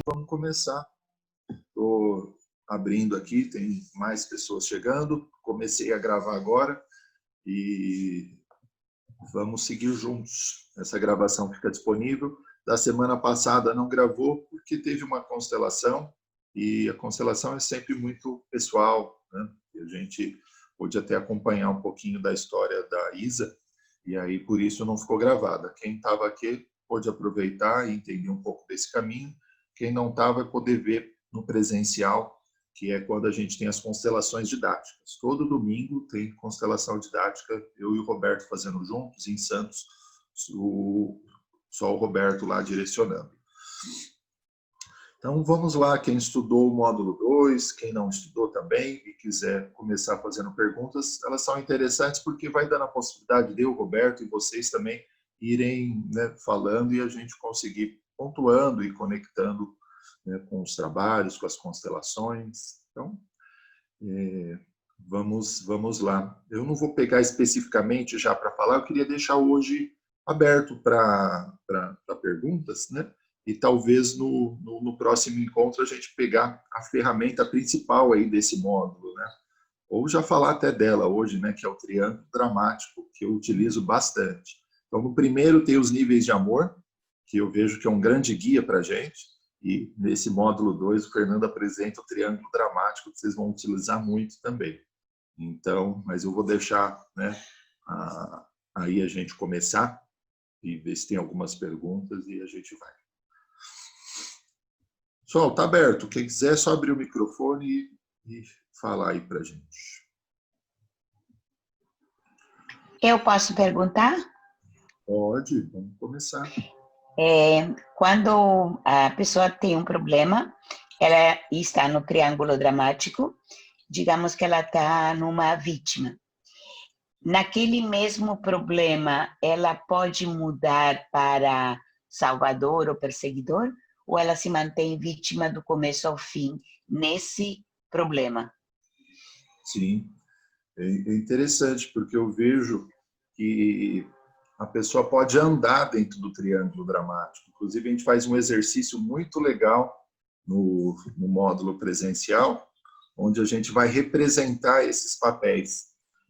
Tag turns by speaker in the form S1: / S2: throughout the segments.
S1: vamos começar. Estou abrindo aqui, tem mais pessoas chegando. Comecei a gravar agora e vamos seguir juntos. Essa gravação fica disponível. Da semana passada não gravou porque teve uma constelação e a constelação é sempre muito pessoal, né? E a gente pôde até acompanhar um pouquinho da história da Isa e aí por isso não ficou gravada. Quem estava aqui pôde aproveitar e entender um pouco desse caminho. Quem não estava vai poder ver no presencial, que é quando a gente tem as constelações didáticas. Todo domingo tem constelação didática, eu e o Roberto fazendo juntos, em Santos, só o Roberto lá direcionando. Então, vamos lá, quem estudou o módulo 2, quem não estudou também e quiser começar fazendo perguntas, elas são interessantes porque vai dando a possibilidade de eu, Roberto e vocês também irem, né, falando e a gente conseguir pontuando e conectando, né, com os trabalhos, com as constelações. Então, vamos lá. Eu não vou pegar especificamente já para falar, eu queria deixar hoje aberto para perguntas, né? E talvez no próximo encontro a gente pegar a ferramenta principal aí desse módulo, né? Ou já falar até dela hoje, né? Que é o triângulo dramático, que eu utilizo bastante. Então, no primeiro tem os níveis de amor, que eu vejo que é um grande guia para a gente. E nesse módulo 2, o Fernando apresenta o triângulo dramático, que vocês vão utilizar muito também. Então, mas eu vou deixar, né, aí a gente começar e ver se tem algumas perguntas e a gente vai. Pessoal, está aberto. Quem quiser, é só abrir o microfone e falar aí para a gente.
S2: Eu posso perguntar?
S1: Pode, vamos começar.
S2: Quando a pessoa tem um problema, ela está no triângulo dramático, digamos que ela está numa vítima. Naquele mesmo problema, ela pode mudar para salvador ou perseguidor? Ou ela se mantém vítima do começo ao fim nesse problema?
S1: Sim, é interessante, porque eu vejo que a pessoa pode andar dentro do triângulo dramático. Inclusive, a gente faz um exercício muito legal no módulo presencial, onde a gente vai representar esses papéis.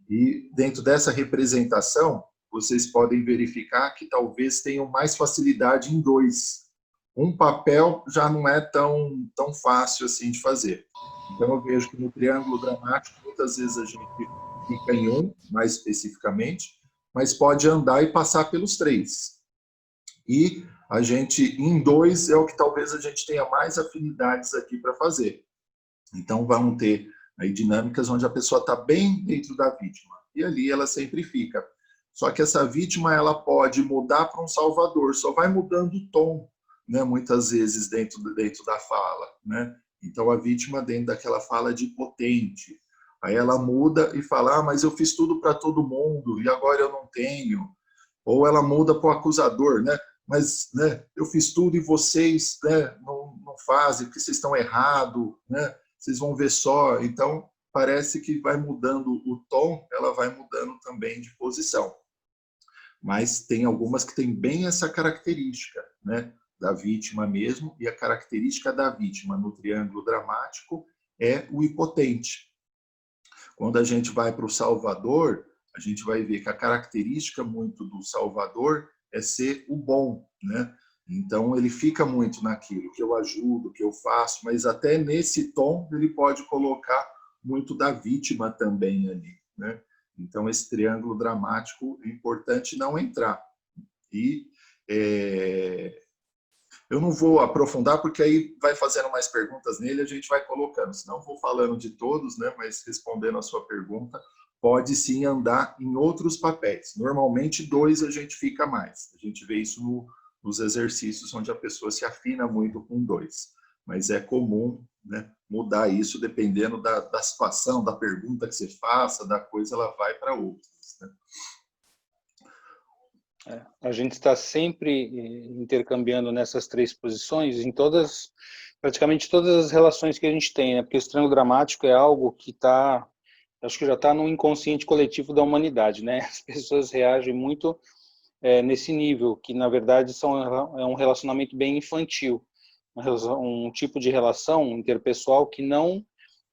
S1: E dentro dessa representação, vocês podem verificar que talvez tenham mais facilidade em dois. Um papel já não é tão fácil assim de fazer. Então, eu vejo que no triângulo dramático, muitas vezes a gente fica em um, mais especificamente, mas pode andar e passar pelos três. E a gente, em dois, é o que talvez a gente tenha mais afinidades aqui para fazer. Então, vamos ter aí dinâmicas onde a pessoa está bem dentro da vítima. E ali ela sempre fica. Só que essa vítima, ela pode mudar para um salvador, só vai mudando o tom, né, muitas vezes dentro da fala, né? Então, a vítima dentro daquela fala de potente. Aí ela muda e fala, mas eu fiz tudo para todo mundo e agora eu não tenho. Ou ela muda para o acusador, né? Mas, né, eu fiz tudo e vocês, né, não fazem, porque vocês estão errados, né? Vocês vão ver só. Então, parece que vai mudando o tom, ela vai mudando também de posição. Mas tem algumas que têm bem essa característica, né, da vítima mesmo, e a característica da vítima no triângulo dramático é o hipotente. Quando a gente vai para o salvador, a gente vai ver que a característica muito do salvador é ser o bom, né? Então, ele fica muito naquilo que eu ajudo, que eu faço, mas até nesse tom ele pode colocar muito da vítima também ali, né? Então, esse triângulo dramático é importante não entrar. E eu não vou aprofundar, porque aí vai fazendo mais perguntas nele, a gente vai colocando. Senão, eu vou falando de todos, né? Mas respondendo a sua pergunta, pode sim andar em outros papéis. Normalmente, dois a gente fica mais. A gente vê isso nos exercícios onde a pessoa se afina muito com dois. Mas é comum, né, mudar isso dependendo da situação, da pergunta que você faça, da coisa, ela vai para outras, né?
S3: A gente está sempre intercambiando nessas três posições em praticamente todas as relações que a gente tem, né? Porque esse triângulo dramático é algo que acho que já está no inconsciente coletivo da humanidade, né? As pessoas reagem muito nesse nível, que na verdade é um relacionamento bem infantil, um tipo de relação interpessoal que não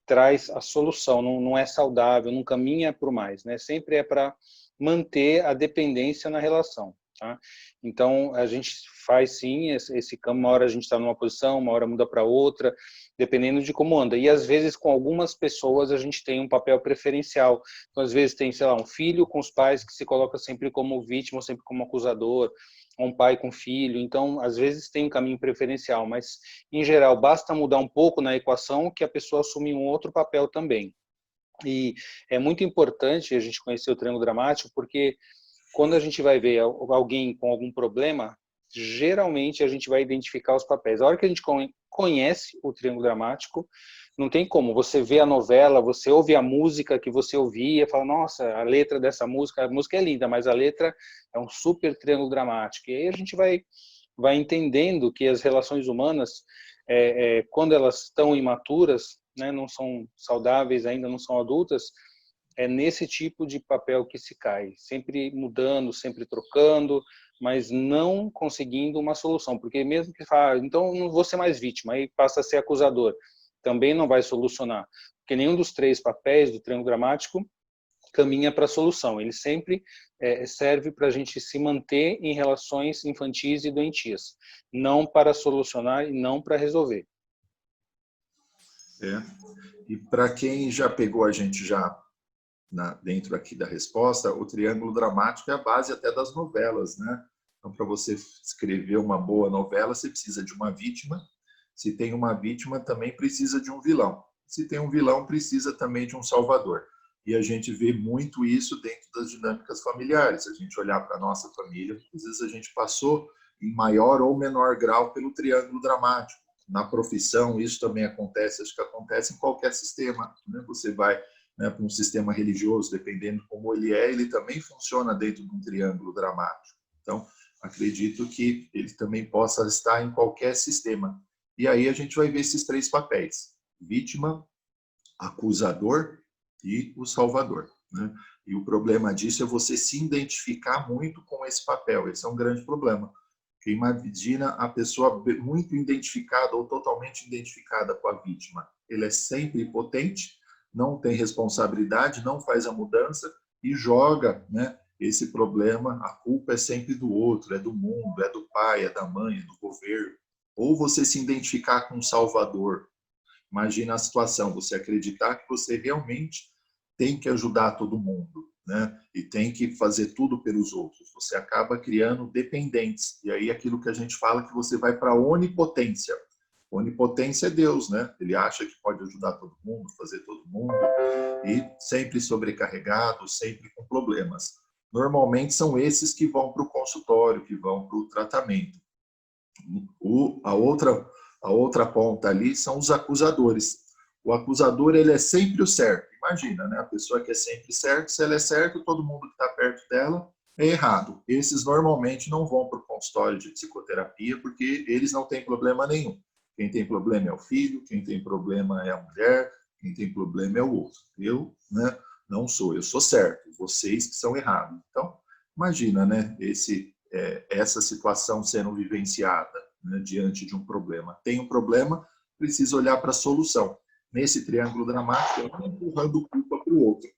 S3: traz a solução, não é saudável, não caminha para o mais, né? Sempre é para manter a dependência na relação, tá? Então, a gente faz sim esse campo, uma hora a gente está numa posição, uma hora muda para outra, dependendo de como anda. E às vezes com algumas pessoas a gente tem um papel preferencial. Então, às vezes tem, sei lá, um filho com os pais que se coloca sempre como vítima, sempre como acusador, um pai com filho. Então, às vezes tem um caminho preferencial, mas em geral basta mudar um pouco na equação que a pessoa assume um outro papel também. E é muito importante a gente conhecer o triângulo dramático, porque quando a gente vai ver alguém com algum problema, geralmente a gente vai identificar os papéis. A hora que a gente conhece o triângulo dramático, não tem como. Você vê a novela, você ouve a música que você ouvia, fala, nossa, a letra dessa música, a música é linda, mas a letra é um super triângulo dramático. E aí a gente vai entendendo que as relações humanas, quando elas estão imaturas, né, não são saudáveis ainda, não são adultas, é nesse tipo de papel que se cai, sempre mudando, sempre trocando, mas não conseguindo uma solução, porque mesmo que fala, então não vou ser mais vítima, aí passa a ser acusador, também não vai solucionar, porque nenhum dos três papéis do triângulo dramático caminha para a solução, ele sempre serve para a gente se manter em relações infantis e doentias, não para solucionar e não para resolver.
S1: E para quem já pegou a gente já dentro aqui da resposta, o triângulo dramático é a base até das novelas, né? Então, para você escrever uma boa novela, você precisa de uma vítima. Se tem uma vítima, também precisa de um vilão. Se tem um vilão, precisa também de um salvador. E a gente vê muito isso dentro das dinâmicas familiares. A gente olhar para a nossa família, às vezes a gente passou em maior ou menor grau pelo triângulo dramático. Na profissão, isso também acontece, acho que acontece em qualquer sistema, né? Você vai, né, para um sistema religioso, dependendo como ele também funciona dentro de um triângulo dramático. Então, acredito que ele também possa estar em qualquer sistema. E aí a gente vai ver esses três papéis: vítima, acusador e o salvador, né? E o problema disso é você se identificar muito com esse papel. Esse é um grande problema. Porque imagina a pessoa muito identificada ou totalmente identificada com a vítima. Ele é sempre impotente, não tem responsabilidade, não faz a mudança e joga, né, esse problema, a culpa é sempre do outro, é do mundo, é do pai, é da mãe, é do governo. Ou você se identificar com um salvador. Imagina a situação, você acreditar que você realmente tem que ajudar todo mundo, né? E tem que fazer tudo pelos outros. Você acaba criando dependentes. E aí aquilo que a gente fala que você vai para a onipotência. Onipotência é Deus, né? Ele acha que pode ajudar todo mundo, fazer todo mundo, e sempre sobrecarregado, sempre com problemas. Normalmente são esses que vão para o consultório, que vão para o tratamento. A outra ponta ali são os acusadores. O acusador, ele é sempre o certo. Imagina, né? A pessoa que é sempre certa, se ela é certa, todo mundo que está perto dela é errado. Esses normalmente não vão para o consultório de psicoterapia porque eles não têm problema nenhum. Quem tem problema é o filho, quem tem problema é a mulher, quem tem problema é o outro. Eu, né, não sou, eu sou certo, vocês que são errados. Então, imagina, né, essa situação sendo vivenciada, né, diante de um problema. Tem um problema, precisa olhar para a solução. Nesse triângulo dramático, um empurrando culpa para o outro.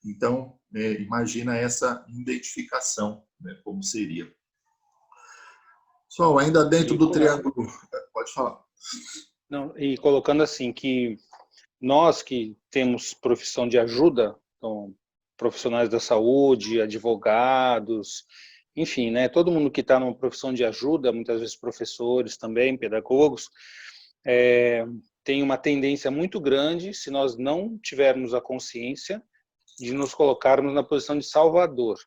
S1: Então, imagina essa identificação, né, como seria. Pessoal, ainda dentro do triângulo... Pode falar.
S3: Não, e colocando assim, que nós que temos profissão de ajuda, então, profissionais da saúde, advogados, enfim, né, todo mundo que está numa profissão de ajuda, muitas vezes professores também, pedagogos, tem uma tendência muito grande, se nós não tivermos a consciência, de nos colocarmos na posição de salvador.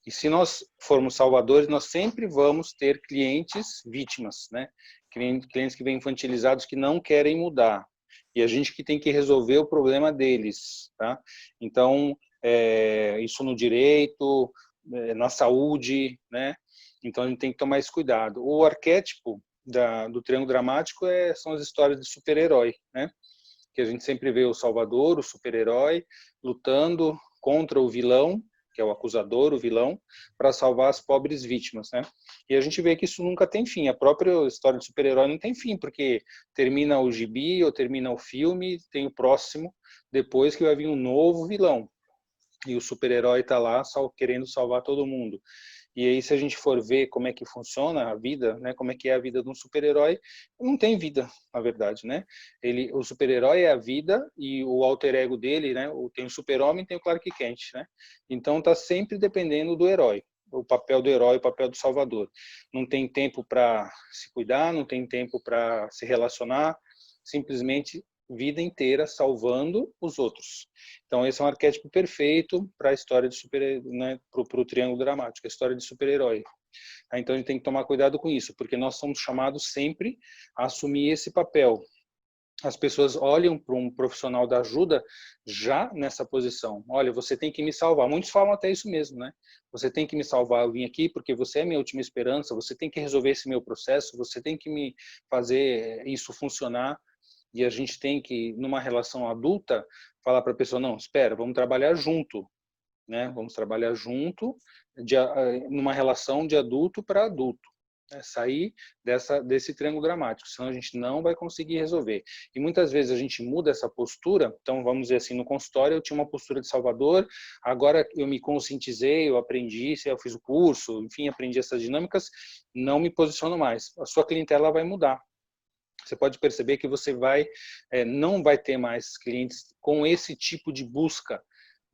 S3: E se nós formos salvadores, nós sempre vamos ter clientes vítimas, né? Clientes que vêm infantilizados que não querem mudar. E a gente que tem que resolver o problema deles, tá? Então, isso no direito, na saúde, né? Então a gente tem que tomar esse cuidado. O arquétipo do triângulo dramático são as histórias de super-herói, né? Que a gente sempre vê o salvador, o super-herói, lutando contra o vilão, que é o acusador, o vilão, para salvar as pobres vítimas, né? E a gente vê que isso nunca tem fim. A própria história de super-herói não tem fim, porque termina o gibi ou termina o filme, tem o próximo, depois que vai vir um novo vilão. E o super-herói está lá querendo salvar todo mundo. E aí, se a gente for ver como é que funciona a vida, né, como é que é a vida de um super-herói, não tem vida, na verdade, né? O super-herói é a vida e o alter ego dele, né? Tem o super-homem, tem o Clark Kent, né? Então, está sempre dependendo do herói. O papel do herói, o papel do salvador. Não tem tempo para se cuidar, não tem tempo para se relacionar, simplesmente vida inteira salvando os outros. Então esse é um arquétipo perfeito para a história de super, né, para o triângulo dramático, a história de super-herói. Então a gente tem que tomar cuidado com isso, porque nós somos chamados sempre a assumir esse papel. As pessoas olham para um profissional da ajuda já nessa posição. Olha, você tem que me salvar. Muitos falam até isso mesmo, né? Você tem que me salvar, eu vim aqui porque você é minha última esperança, você tem que resolver esse meu processo, você tem que me fazer isso funcionar. E a gente tem que, numa relação adulta, falar para a pessoa, não, espera, vamos trabalhar junto, né? Vamos trabalhar junto, numa relação de adulto para adulto. Né? Sair desse triângulo dramático, senão a gente não vai conseguir resolver. E muitas vezes a gente muda essa postura, então vamos dizer assim, no consultório eu tinha uma postura de salvador, agora eu me conscientizei, eu aprendi, eu fiz o curso, enfim, aprendi essas dinâmicas, não me posiciono mais. A sua clientela vai mudar. Você pode perceber que você não vai ter mais clientes com esse tipo de busca.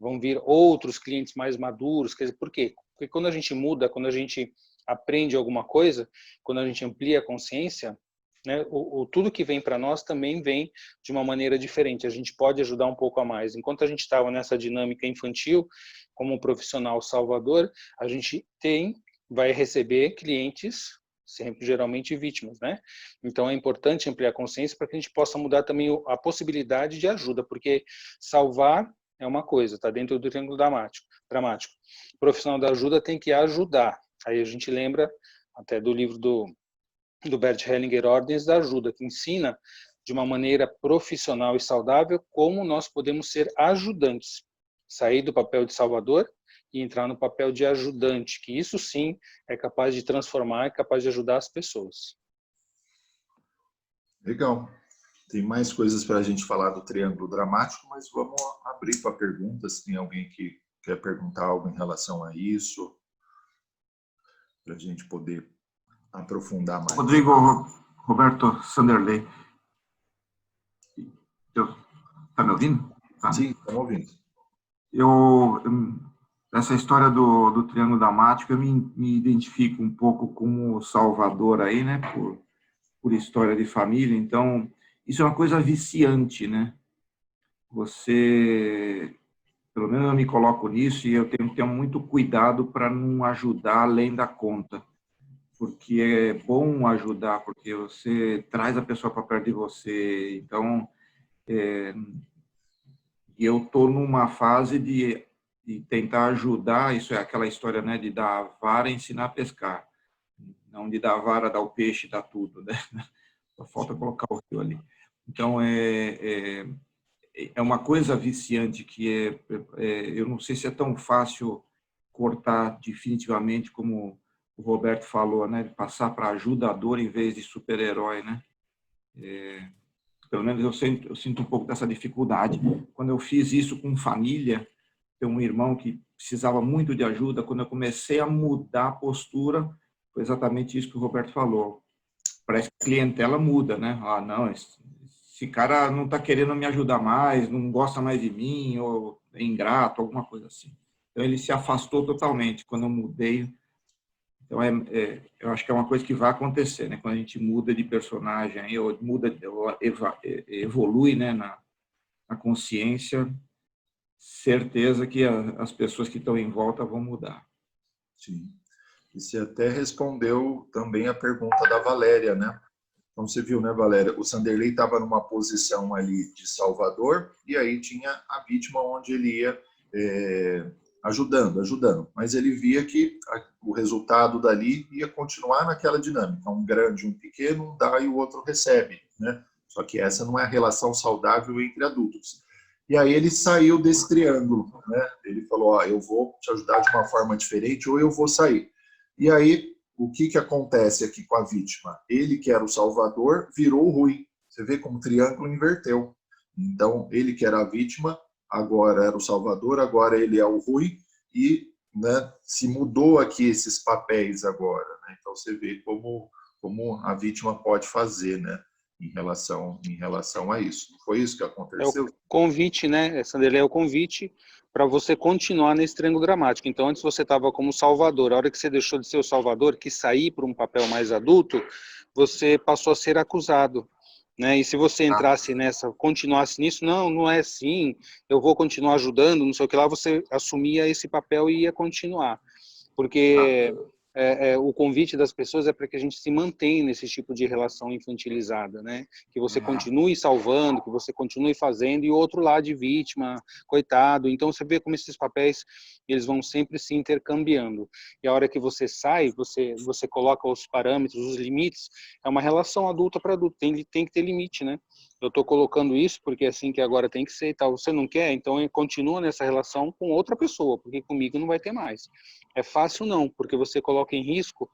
S3: Vão vir outros clientes mais maduros. Quer dizer, por quê? Porque quando a gente muda, quando a gente aprende alguma coisa, quando a gente amplia a consciência, né, tudo que vem para nós também vem de uma maneira diferente. A gente pode ajudar um pouco a mais. Enquanto a gente estava nessa dinâmica infantil, como um profissional salvador, a gente vai receber clientes sempre geralmente vítimas, né? Então é importante ampliar a consciência para que a gente possa mudar também a possibilidade de ajuda, porque salvar é uma coisa, está dentro do triângulo dramático. O profissional da ajuda tem que ajudar. Aí a gente lembra até do livro do Bert Hellinger, Ordens da Ajuda, que ensina de uma maneira profissional e saudável como nós podemos ser ajudantes, sair do papel de salvador e entrar no papel de ajudante, que isso sim é capaz de transformar, é capaz de ajudar as pessoas.
S1: Legal. Tem mais coisas para a gente falar do triângulo dramático, mas vamos abrir para perguntas. Tem alguém que quer perguntar algo em relação a isso? Para a gente poder aprofundar mais.
S4: Rodrigo Roberto Sanderley. Está me ouvindo? Tá.
S1: Sim, estamos ouvindo.
S4: Essa história do triângulo dramático, eu me identifico um pouco como salvador aí, né, por história de família. Então, isso é uma coisa viciante, né? Pelo menos eu me coloco nisso e eu tenho que ter muito cuidado para não ajudar além da conta. Porque é bom ajudar, porque você traz a pessoa para perto de você. Então, eu estou numa fase de tentar ajudar, isso é aquela história, né, de dar a vara e ensinar a pescar. Não de dar a vara, dar o peixe, dar tudo, né? Só falta colocar o fio ali. Então, é uma coisa viciante que eu não sei se é tão fácil cortar definitivamente como o Roberto falou, né, de passar para ajudador em vez de super-herói, né? Pelo menos eu sinto um pouco dessa dificuldade. Quando eu fiz isso com família, tem um irmão que precisava muito de ajuda, quando eu comecei a mudar a postura, foi exatamente isso que o Roberto falou. Parece que a clientela muda, né? Ah, não, esse cara não está querendo me ajudar mais, não gosta mais de mim, ou é ingrato, alguma coisa assim. Então, ele se afastou totalmente quando eu mudei. Então, eu acho que é uma coisa que vai acontecer, né? Quando a gente muda de personagem, ou evolui, né, na consciência, certeza que as pessoas que estão em volta vão mudar.
S1: Sim. E você até respondeu também a pergunta da Valéria, né? Então, você viu, né, Valéria? O Sanderley estava numa posição ali de salvador e aí tinha a vítima onde ele ia ajudando. Mas ele via que o resultado dali ia continuar naquela dinâmica. Um grande, um pequeno, um dá e o outro recebe, né? Só que essa não é a relação saudável entre adultos. E aí ele saiu desse triângulo, né? Ele falou, ó, eu vou te ajudar de uma forma diferente ou eu vou sair. E aí, o que acontece aqui com a vítima? Ele, que era o salvador, virou o ruim. Você vê como o triângulo inverteu. Então, ele que era a vítima, agora era o salvador, agora ele é o ruim e, né, se mudou aqui esses papéis agora, né? Então, você vê como a vítima pode fazer, né? Em relação a isso. Foi isso que aconteceu?
S3: É o convite, né, Sanderlei, é o convite para você continuar nesse triângulo dramático. Então, antes você estava como salvador. A hora que você deixou de ser o salvador, que sair para um papel mais adulto, você passou a ser acusado, né? E se você entrasse nessa, continuasse nisso, não é assim, eu vou continuar ajudando, não sei o que lá, você assumia esse papel e ia continuar. Porque o convite das pessoas é para que a gente se mantenha nesse tipo de relação infantilizada, né? Que você continue salvando, que você continue fazendo, e o outro lado de vítima, coitado. Então você vê como esses papéis, eles vão sempre se intercambiando. E a hora que você sai, você coloca os parâmetros, os limites, é uma relação adulta para adulto, tem que ter limite, né? Eu estou colocando isso porque é assim que agora tem que ser e tal. Você não quer? Então continua nessa relação com outra pessoa, porque comigo não vai ter mais. É fácil não, porque você coloca em risco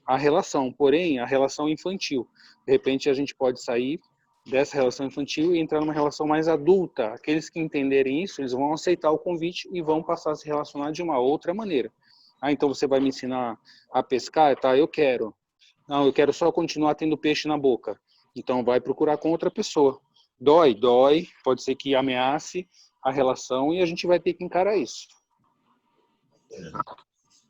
S3: a relação, porém, a relação infantil. De repente, a gente pode sair dessa relação infantil e entrar numa relação mais adulta. Aqueles que entenderem isso, eles vão aceitar o convite e vão passar a se relacionar de uma outra maneira. Ah, então você vai me ensinar a pescar? Tá, eu quero. Não, eu quero só continuar tendo peixe na boca. Então, vai procurar com outra pessoa. Dói, pode ser que ameace a relação e a gente vai ter que encarar isso.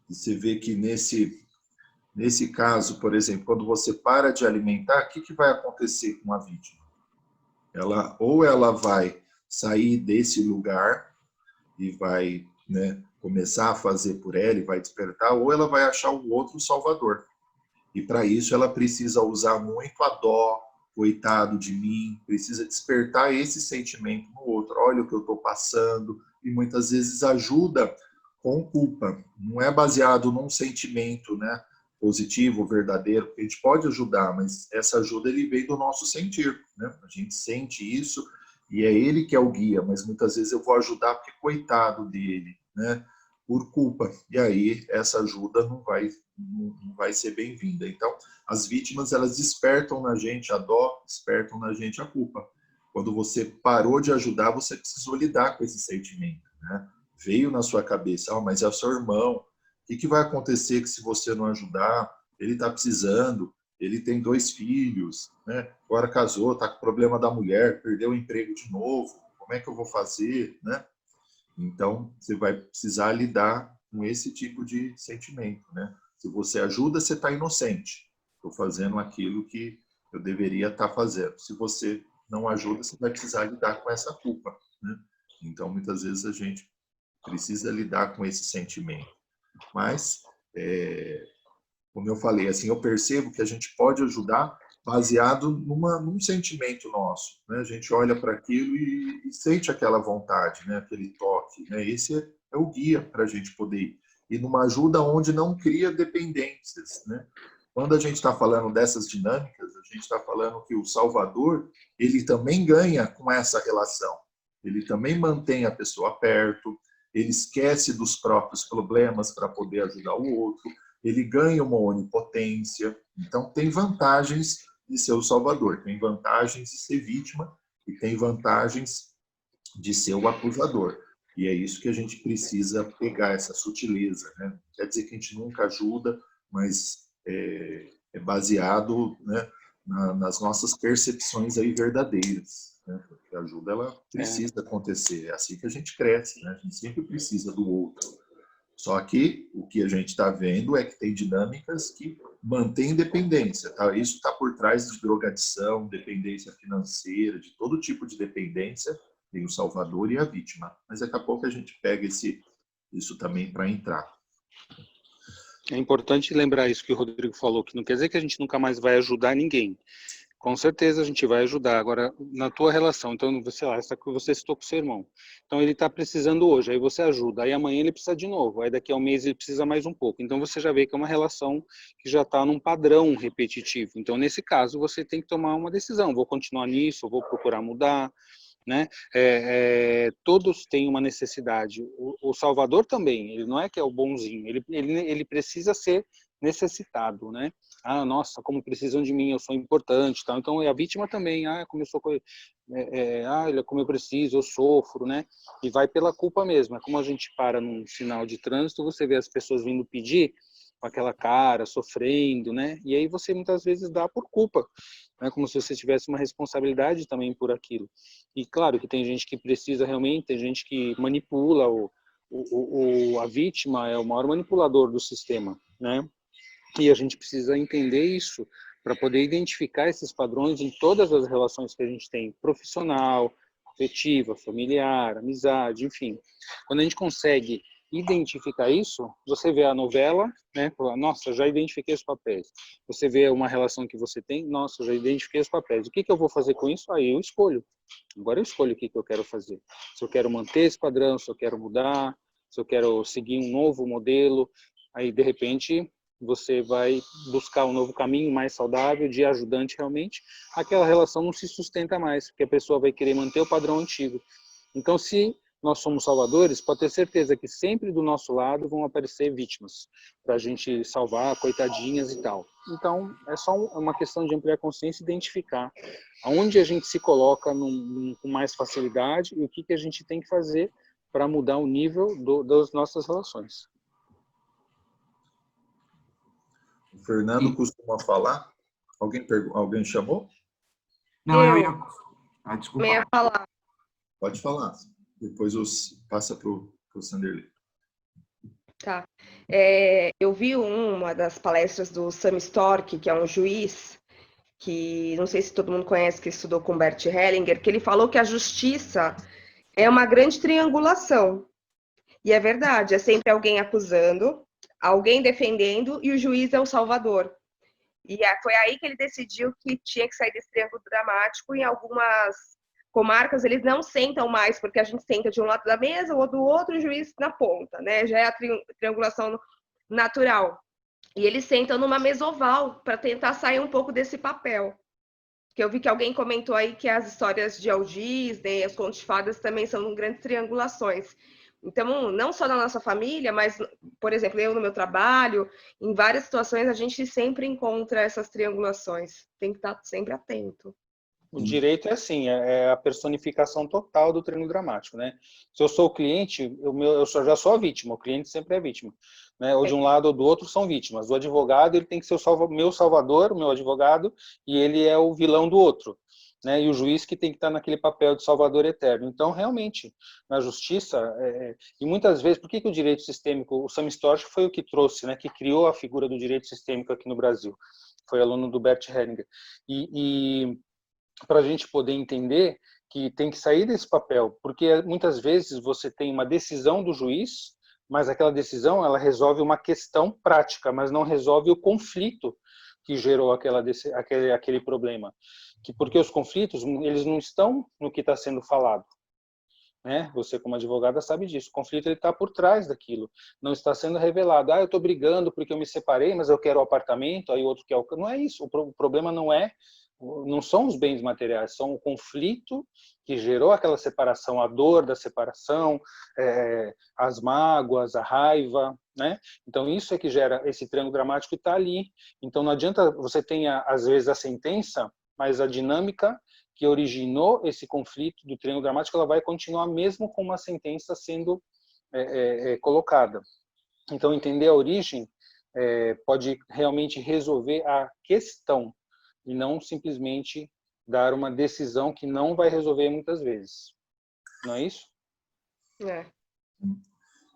S1: E você vê que nesse caso, por exemplo, quando você para de alimentar, o que vai acontecer com a vítima? Ou ela vai sair desse lugar e vai, né, começar a fazer por ela e vai despertar, ou ela vai achar um outro salvador. E para isso ela precisa usar muito a dó, coitado de mim, precisa despertar esse sentimento no outro. Olha o que eu estou passando, e muitas vezes ajuda com culpa. Não é baseado num sentimento, né, positivo, verdadeiro, porque a gente pode ajudar, mas essa ajuda ele vem do nosso sentir, né? A gente sente isso e é ele que é o guia, mas muitas vezes eu vou ajudar porque coitado dele, né? Por culpa. E aí essa ajuda não vai ser bem-vinda. Então, as vítimas, elas despertam na gente a dó, despertam na gente a culpa. Quando você parou de ajudar, você precisou lidar com esse sentimento, né? Veio na sua cabeça, mas é o seu irmão, o que vai acontecer que se você não ajudar? Ele está precisando, ele tem 2 filhos, né? Agora casou, está com problema da mulher, perdeu o emprego de novo, como é que eu vou fazer, né? Então, você vai precisar lidar com esse tipo de sentimento, né? Se você ajuda, você está inocente. Estou fazendo aquilo que eu deveria estar fazendo. Se você não ajuda, você vai precisar lidar com essa culpa, né? Então, muitas vezes a gente precisa lidar com esse sentimento. Mas, como eu falei, assim, eu percebo que a gente pode ajudar baseado num sentimento nosso, né? A gente olha para aquilo e sente aquela vontade, né? Aquele toque, né? Esse é o guia para a gente poder ir. E numa ajuda onde não cria dependências, né? Quando a gente está falando dessas dinâmicas, a gente está falando que o salvador, ele também ganha com essa relação. Ele também mantém a pessoa perto, ele esquece dos próprios problemas para poder ajudar o outro, ele ganha uma onipotência. Então, tem vantagens de ser o salvador, tem vantagens de ser vítima e tem vantagens de ser o acusador. E é isso que a gente precisa pegar, essa sutileza, né? Quer dizer que a gente nunca ajuda, mas é baseado, né, nas nossas percepções aí verdadeiras, né? Porque a ajuda, ela precisa acontecer, é assim que a gente cresce, né? A gente sempre precisa do outro. Só que o que a gente está vendo é que tem dinâmicas que mantêm dependência, tá? Isso está por trás de drogadição, dependência financeira, de todo tipo de dependência, tem o salvador e a vítima. Mas daqui a pouco a gente pega isso também para entrar.
S3: É importante lembrar isso que o Rodrigo falou, que não quer dizer que a gente nunca mais vai ajudar ninguém. Com certeza a gente vai ajudar. Agora, na tua relação, então, sei lá, essa que você citou com o seu irmão. Então, ele está precisando hoje, aí você ajuda. Aí amanhã ele precisa de novo. Aí daqui a um mês ele precisa mais um pouco. Então, você já vê que é uma relação que já está num padrão repetitivo. Então, nesse caso, você tem que tomar uma decisão. Vou continuar nisso, vou procurar mudar. né? Todos têm uma necessidade. O salvador também, ele não é que é o bonzinho, ele precisa ser necessitado, né? Ah, nossa, como precisam de mim, eu sou importante, tal. Então a vítima também, como eu preciso, eu sofro, né? E vai pela culpa mesmo. É como a gente para num sinal de trânsito, você vê as pessoas vindo pedir com aquela cara, sofrendo, né? E aí você muitas vezes dá por culpa, né? Como se você tivesse uma responsabilidade também por aquilo. E claro que tem gente que precisa realmente, tem gente que manipula, a vítima é o maior manipulador do sistema, né? E a gente precisa entender isso para poder identificar esses padrões em todas as relações que a gente tem, profissional, afetiva, familiar, amizade, enfim. Quando a gente consegue identificar isso, você vê a novela, né? Nossa, já identifiquei os papéis. Você vê uma relação que você tem, nossa, já identifiquei os papéis. O que eu vou fazer com isso? Aí eu escolho. Agora eu escolho o que eu quero fazer. Se eu quero manter esse padrão, se eu quero mudar, se eu quero seguir um novo modelo, aí de repente você vai buscar um novo caminho mais saudável, de ajudante realmente, aquela relação não se sustenta mais, porque a pessoa vai querer manter o padrão antigo. Então, se nós somos salvadores, pode ter certeza que sempre do nosso lado vão aparecer vítimas, para a gente salvar, coitadinhas e tal. Então, é só uma questão de ampliar a consciência e identificar aonde a gente se coloca com mais facilidade e o que a gente tem que fazer para mudar o nível das nossas relações.
S1: O Fernando costuma falar. Alguém chamou?
S4: Não, eu ia... desculpa.
S5: Eu ia falar.
S1: Pode falar. Depois passa para o Sanderley.
S5: Tá. Eu vi uma das palestras do Sam Stork, que é um juiz, que não sei se todo mundo conhece, que estudou com Bert Hellinger, que ele falou que a justiça é uma grande triangulação. E é verdade, é sempre alguém acusando, alguém defendendo, e o juiz é o salvador. E foi aí que ele decidiu que tinha que sair desse triângulo dramático. Em algumas comarcas, eles não sentam mais, porque a gente senta de um lado da mesa ou do outro, o juiz na ponta, né? Já é a triangulação natural. E eles sentam numa mesa oval para tentar sair um pouco desse papel. Que eu vi que alguém comentou aí que as histórias de Walt Disney, as contos de fadas também são grandes triangulações. Então, não só na nossa família, mas, por exemplo, eu no meu trabalho, em várias situações, a gente sempre encontra essas triangulações. Tem que estar sempre atento.
S3: O direito é assim, é a personificação total do treino dramático, né? Se eu sou o cliente, eu já sou a vítima, o cliente sempre é vítima, né? Ou de um lado ou do outro são vítimas. O advogado, ele tem que ser meu salvador, o meu advogado, e ele é o vilão do outro, né? E o juiz que tem que estar naquele papel de salvador eterno. Então, realmente, na justiça, e muitas vezes, por que o direito sistêmico, o Sam Storch foi o que trouxe, né? Que criou a figura do direito sistêmico aqui no Brasil. Foi aluno do Bert Hellinger. Para a gente poder entender que tem que sair desse papel, porque muitas vezes você tem uma decisão do juiz, mas aquela decisão ela resolve uma questão prática, mas não resolve o conflito que gerou aquele problema. Porque os conflitos eles não estão no que está sendo falado, né? Você como advogada sabe disso. O conflito ele está por trás daquilo, não está sendo revelado. Eu estou brigando porque eu me separei, mas eu quero o apartamento, aí o outro quer o... Não é isso. O problema não são os bens materiais, são o conflito que gerou aquela separação, a dor da separação, as mágoas, a raiva, né? Então isso é que gera esse triângulo dramático e está ali. Então não adianta você tenha às vezes a sentença, mas a dinâmica que originou esse conflito do triângulo dramático ela vai continuar mesmo com uma sentença sendo colocada. Então entender a origem pode realmente resolver a questão e não simplesmente dar uma decisão que não vai resolver muitas vezes. Não é isso?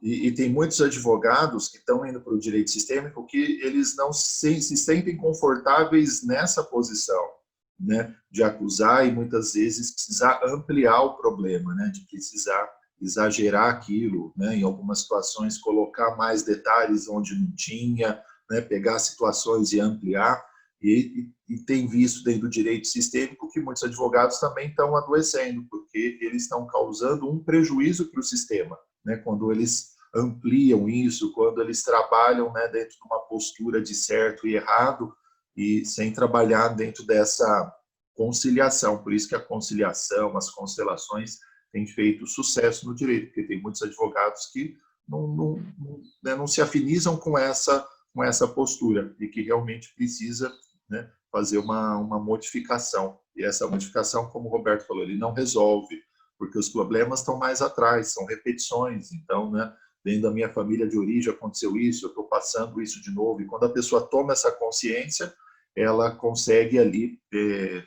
S1: E tem muitos advogados que estão indo para o direito sistêmico que eles não se sentem confortáveis nessa posição, né, de acusar e muitas vezes precisar ampliar o problema, né, de precisar exagerar aquilo, né, em algumas situações colocar mais detalhes onde não tinha, né, pegar situações e ampliar. E tem visto dentro do direito sistêmico que muitos advogados também estão adoecendo, porque eles estão causando um prejuízo para o sistema, né? Quando eles ampliam isso, quando eles trabalham, né, dentro de uma postura de certo e errado, e sem trabalhar dentro dessa conciliação. Por isso que a conciliação, as constelações têm feito sucesso no direito, porque tem muitos advogados que não se afinizam com essa postura e que realmente precisa, né, fazer uma modificação. E essa modificação, como o Roberto falou, ele não resolve, porque os problemas estão mais atrás, são repetições. Então, né, dentro da minha família de origem aconteceu isso, eu estou passando isso de novo. E quando a pessoa toma essa consciência, ela consegue ali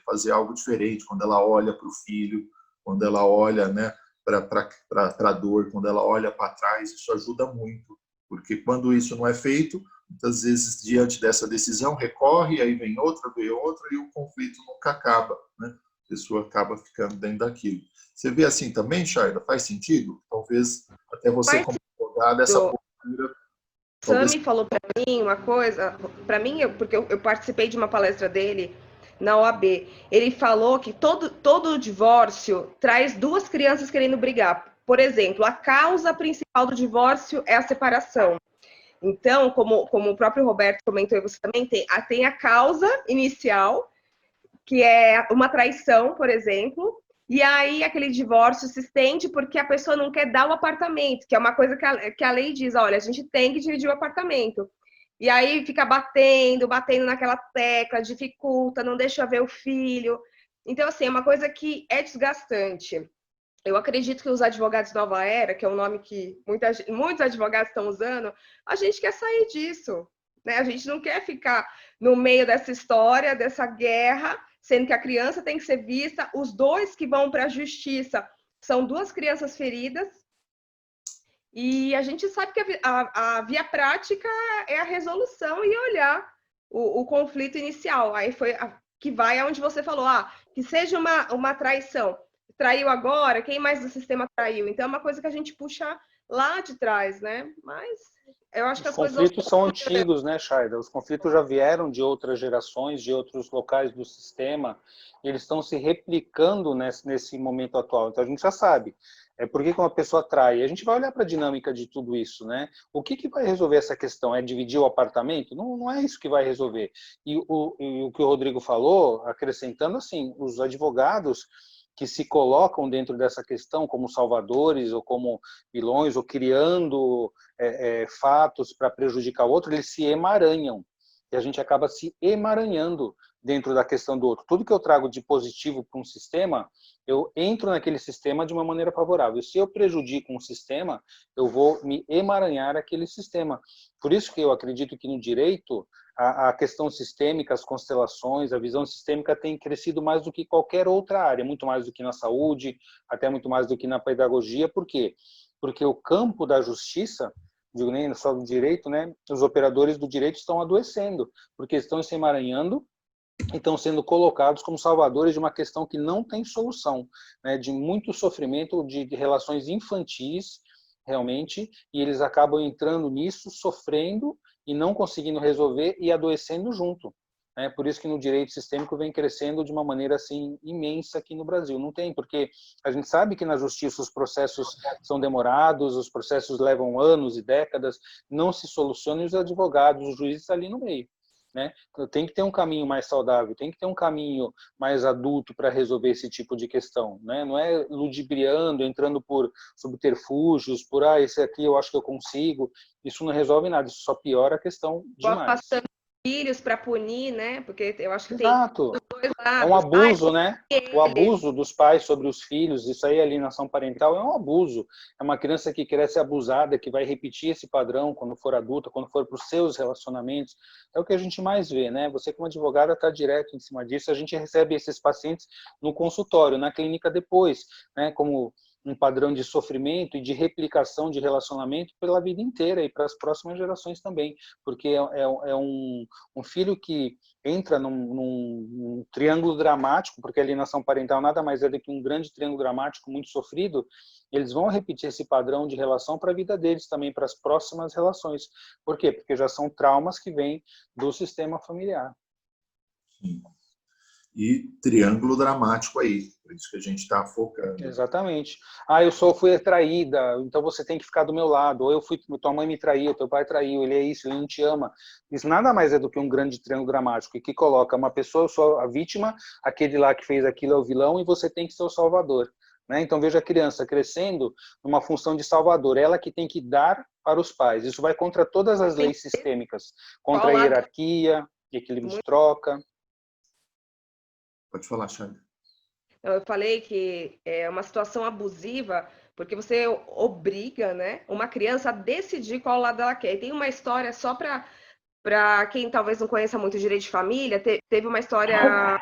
S1: fazer algo diferente. Quando ela olha para o filho, quando ela olha, né, para a dor, quando ela olha para trás, isso ajuda muito. Porque quando isso não é feito, muitas vezes, diante dessa decisão, recorre, aí vem outra, e o conflito nunca acaba, né? A pessoa acaba ficando dentro daquilo. Você vê assim também, Shaila? Faz sentido? Talvez até você, como advogada, essa postura...
S5: Sami falou para mim uma coisa, para mim, porque eu participei de uma palestra dele na OAB. Ele falou que todo divórcio traz duas crianças querendo brigar. Por exemplo, a causa principal do divórcio é a separação. Então, como o próprio Roberto comentou e você também tem a causa inicial, que é uma traição, por exemplo, e aí aquele divórcio se estende porque a pessoa não quer dar o apartamento, que é uma coisa que a lei diz, olha, a gente tem que dividir o apartamento. E aí fica batendo naquela tecla, dificulta, não deixa ver o filho. Então, assim, é uma coisa que é desgastante. Eu acredito que os advogados Nova Era, que é um nome que muitos advogados estão usando, a gente quer sair disso, né? A gente não quer ficar no meio dessa história, dessa guerra, sendo que a criança tem que ser vista. Os dois que vão para a justiça são duas crianças feridas. E a gente sabe que a via prática é a resolução e olhar o conflito inicial. Aí foi que vai aonde você falou, que seja uma traição. Traiu agora, quem mais do sistema traiu? Então é uma coisa que a gente puxa lá de trás, né? Mas eu acho que as coisas...
S3: Os conflitos são antigos, né, Shaila? Os conflitos já vieram de outras gerações, de outros locais do sistema, e eles estão se replicando nesse momento atual. Então a gente já sabe. Por que uma pessoa trai? A gente vai olhar para a dinâmica de tudo isso, né? O que vai resolver essa questão? É dividir o apartamento? Não é isso que vai resolver. E o que o Rodrigo falou, acrescentando assim, os advogados que se colocam dentro dessa questão como salvadores ou como vilões ou criando fatos para prejudicar o outro, eles se emaranham. E a gente acaba se emaranhando dentro da questão do outro. Tudo que eu trago de positivo para um sistema, eu entro naquele sistema de uma maneira favorável. Se eu prejudico um sistema, eu vou me emaranhar aquele sistema. Por isso que eu acredito que no direito, a questão sistêmica, as constelações, a visão sistêmica tem crescido mais do que qualquer outra área, muito mais do que na saúde, até muito mais do que na pedagogia. Por quê? Porque o campo da justiça, digo nem só do direito, né? Os operadores do direito estão adoecendo, porque estão se emaranhando e estão sendo colocados como salvadores de uma questão que não tem solução, né? De muito sofrimento, de relações infantis, realmente, e eles acabam entrando nisso, sofrendo e não conseguindo resolver e adoecendo junto. Por isso que no direito sistêmico vem crescendo de uma maneira assim imensa aqui no Brasil. Não tem, porque a gente sabe que na justiça os processos são demorados, os processos levam anos e décadas, não se solucionam e os advogados, os juízes ali no meio. Né? Tem que ter um caminho mais saudável, tem que ter um caminho mais adulto para resolver esse tipo de questão, né? Não é ludibriando, entrando por subterfúgios, por esse aqui eu acho que eu consigo. Isso não resolve nada, isso só piora a questão demais.
S5: Filhos para punir, né? Porque eu acho que
S3: Exato.
S5: tem dois lados.
S3: É um abuso, né? O abuso dos pais sobre os filhos, isso aí, alienação parental, é um abuso. É uma criança que cresce abusada, que vai repetir esse padrão quando for adulta, quando for para os seus relacionamentos. É o que a gente mais vê, né? Você, como advogada, está direto em cima disso. A gente recebe esses pacientes no consultório, na clínica depois, né? Como um padrão de sofrimento e de replicação de relacionamento pela vida inteira e para as próximas gerações também, porque é um filho que entra num triângulo dramático, porque a alienação parental nada mais é do que um grande triângulo dramático muito sofrido. Eles vão repetir esse padrão de relação para a vida deles também, para as próximas relações. Por quê? Porque já são traumas que vêm do sistema familiar.
S1: Sim. e triângulo dramático aí. Por isso que a gente está focando.
S3: Exatamente. Fui traída, então você tem que ficar do meu lado. Ou tua mãe me traiu, teu pai traiu, ele é isso, ele não te ama. Isso nada mais é do que um grande triângulo dramático, e que coloca uma pessoa, eu sou a vítima, aquele lá que fez aquilo é o vilão, e você tem que ser o salvador. Né? Então veja a criança crescendo numa função de salvador, ela que tem que dar para os pais. Isso vai contra todas as leis sistêmicas, contra a hierarquia, equilíbrio de troca.
S1: Pode falar, Chay.
S5: Eu falei que é uma situação abusiva, porque você obriga, né, uma criança a decidir qual lado ela quer. E tem uma história, só para quem talvez não conheça muito direito de família, teve uma história...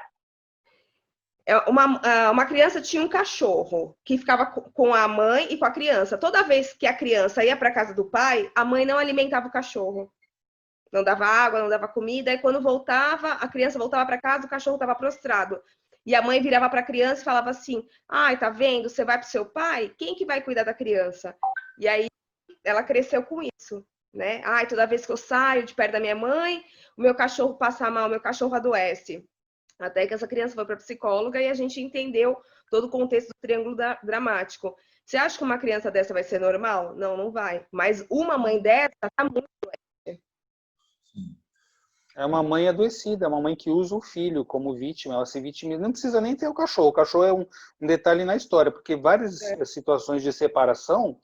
S5: Uma criança tinha um cachorro que ficava com a mãe e com a criança. Toda vez que a criança ia para a casa do pai, a mãe não alimentava o cachorro. Não dava água, não dava comida. E quando voltava, a criança voltava para casa, o cachorro estava prostrado. E a mãe virava para a criança e falava assim: ai, tá vendo? Você vai para o seu pai? Quem que vai cuidar da criança? E aí ela cresceu com isso, né? Ai, toda vez que eu saio de perto da minha mãe, o meu cachorro passa mal, o meu cachorro adoece. Até que essa criança foi para a psicóloga e a gente entendeu todo o contexto do triângulo dramático. Você acha que uma criança dessa vai ser normal? Não, não vai. Mas uma mãe dessa tá muito doente.
S3: É uma mãe adoecida, é uma mãe que usa o filho como vítima, ela se vitimiza. Não precisa nem ter o cachorro é um detalhe na história, porque várias situações de separação,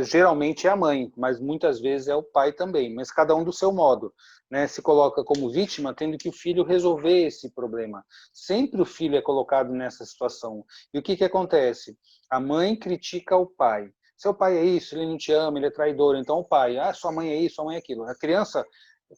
S3: geralmente é a mãe, mas muitas vezes é o pai também, mas cada um do seu modo. Né, se coloca como vítima, tendo que o filho resolver esse problema. Sempre o filho é colocado nessa situação. E o que acontece? A mãe critica o pai. Seu pai é isso, ele não te ama, ele é traidor. Então o pai, sua mãe é isso, sua mãe é aquilo. A criança,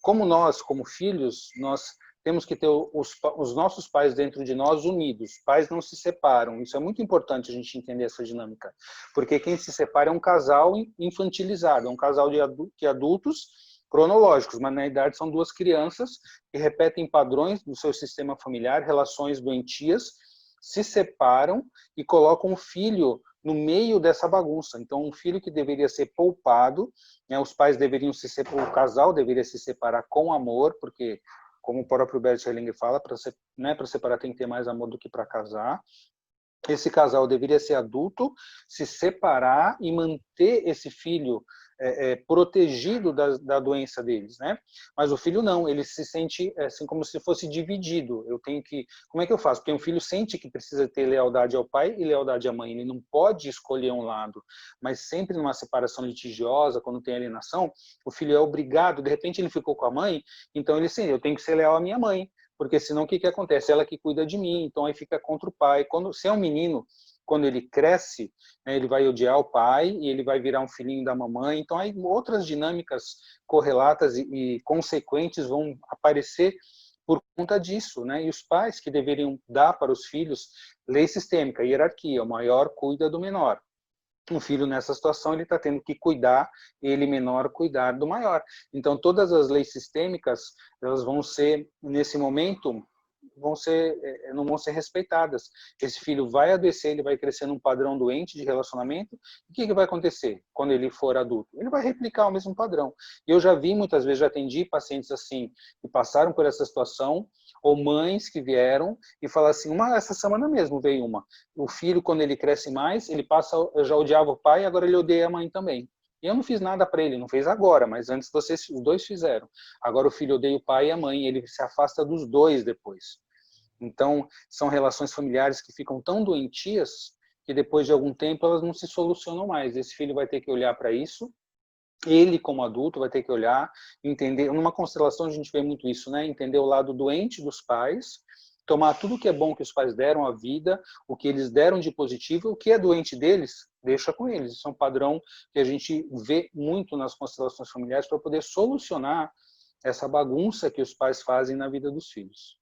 S3: como nós, como filhos, nós temos que ter os nossos pais dentro de nós unidos. Pais não se separam. Isso é muito importante a gente entender essa dinâmica. Porque quem se separa é um casal infantilizado, é um casal de adultos cronológicos, mas na idade são duas crianças que repetem padrões do seu sistema familiar, relações doentias, se separam e colocam o filho no meio dessa bagunça. Então, um filho que deveria ser poupado, né, os pais deveriam o casal deveria se separar com amor, porque, como o próprio Bert Hellinger fala, para separar tem que ter mais amor do que para casar. Esse casal deveria ser adulto, se separar e manter esse filho protegido da doença deles, né? Mas o filho não, ele se sente assim como se fosse dividido. Como é que eu faço? Porque um filho sente que precisa ter lealdade ao pai e lealdade à mãe. Ele não pode escolher um lado, mas sempre numa separação litigiosa, quando tem alienação, o filho é obrigado. De repente ele ficou com a mãe, então ele sim, eu tenho que ser leal à minha mãe. Porque senão o que acontece? Ela que cuida de mim, então aí fica contra o pai. Se é um menino, quando ele cresce, né, ele vai odiar o pai e ele vai virar um filhinho da mamãe. Então aí outras dinâmicas correlatas e consequentes vão aparecer por conta disso, né? E os pais que deveriam dar para os filhos lei sistêmica, hierarquia, o maior cuida do menor. Um filho nessa situação ele está tendo que cuidar, ele menor cuidar do maior. Então todas as leis sistêmicas elas vão ser nesse momento não vão ser respeitadas. Esse filho vai adoecer, ele vai crescer num padrão doente de relacionamento. O que vai acontecer quando ele for adulto? Ele vai replicar o mesmo padrão. E eu já vi muitas vezes, já atendi pacientes assim que passaram por essa situação, ou mães que vieram e falaram assim, essa semana mesmo veio uma. O filho, quando ele cresce mais, eu já odiava o pai, agora ele odeia a mãe também. E eu não fiz nada para ele, não fez agora, mas antes os dois fizeram. Agora o filho odeia o pai e a mãe, ele se afasta dos dois depois. Então, são relações familiares que ficam tão doentias que depois de algum tempo elas não se solucionam mais. Esse filho vai ter que olhar para isso, ele como adulto vai ter que olhar, entender, numa constelação a gente vê muito isso, né? Entender o lado doente dos pais, tomar tudo que é bom que os pais deram à vida, o que eles deram de positivo, o que é doente deles, deixa com eles. Isso é um padrão que a gente vê muito nas constelações familiares para poder solucionar essa bagunça que os pais fazem na vida dos filhos.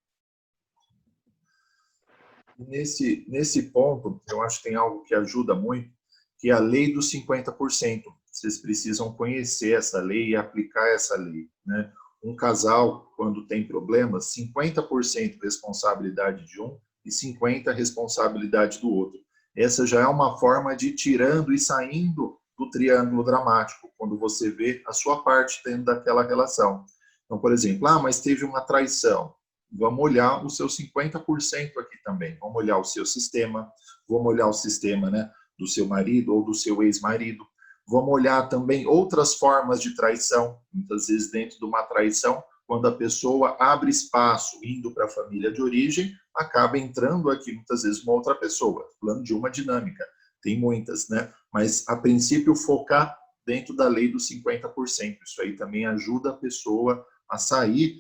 S1: Nesse ponto, eu acho que tem algo que ajuda muito, que é a lei dos 50%. Vocês precisam conhecer essa lei e aplicar essa lei, né? Um casal, quando tem problemas, 50% responsabilidade de um e 50% responsabilidade do outro. Essa já é uma forma de ir tirando e saindo do triângulo dramático, quando você vê a sua parte dentro daquela relação. Então, por exemplo, mas teve uma traição. vamos olhar o seu 50% aqui também. Vamos olhar o seu sistema, vamos olhar o sistema, né, do seu marido ou do seu ex-marido. Vamos olhar também outras formas de traição. Muitas vezes, dentro de uma traição, quando a pessoa abre espaço indo para a família de origem, acaba entrando aqui, muitas vezes, uma outra pessoa, falando de uma dinâmica. Tem muitas, né? Mas, a princípio, focar dentro da lei dos 50%. Isso aí também ajuda a pessoa a sair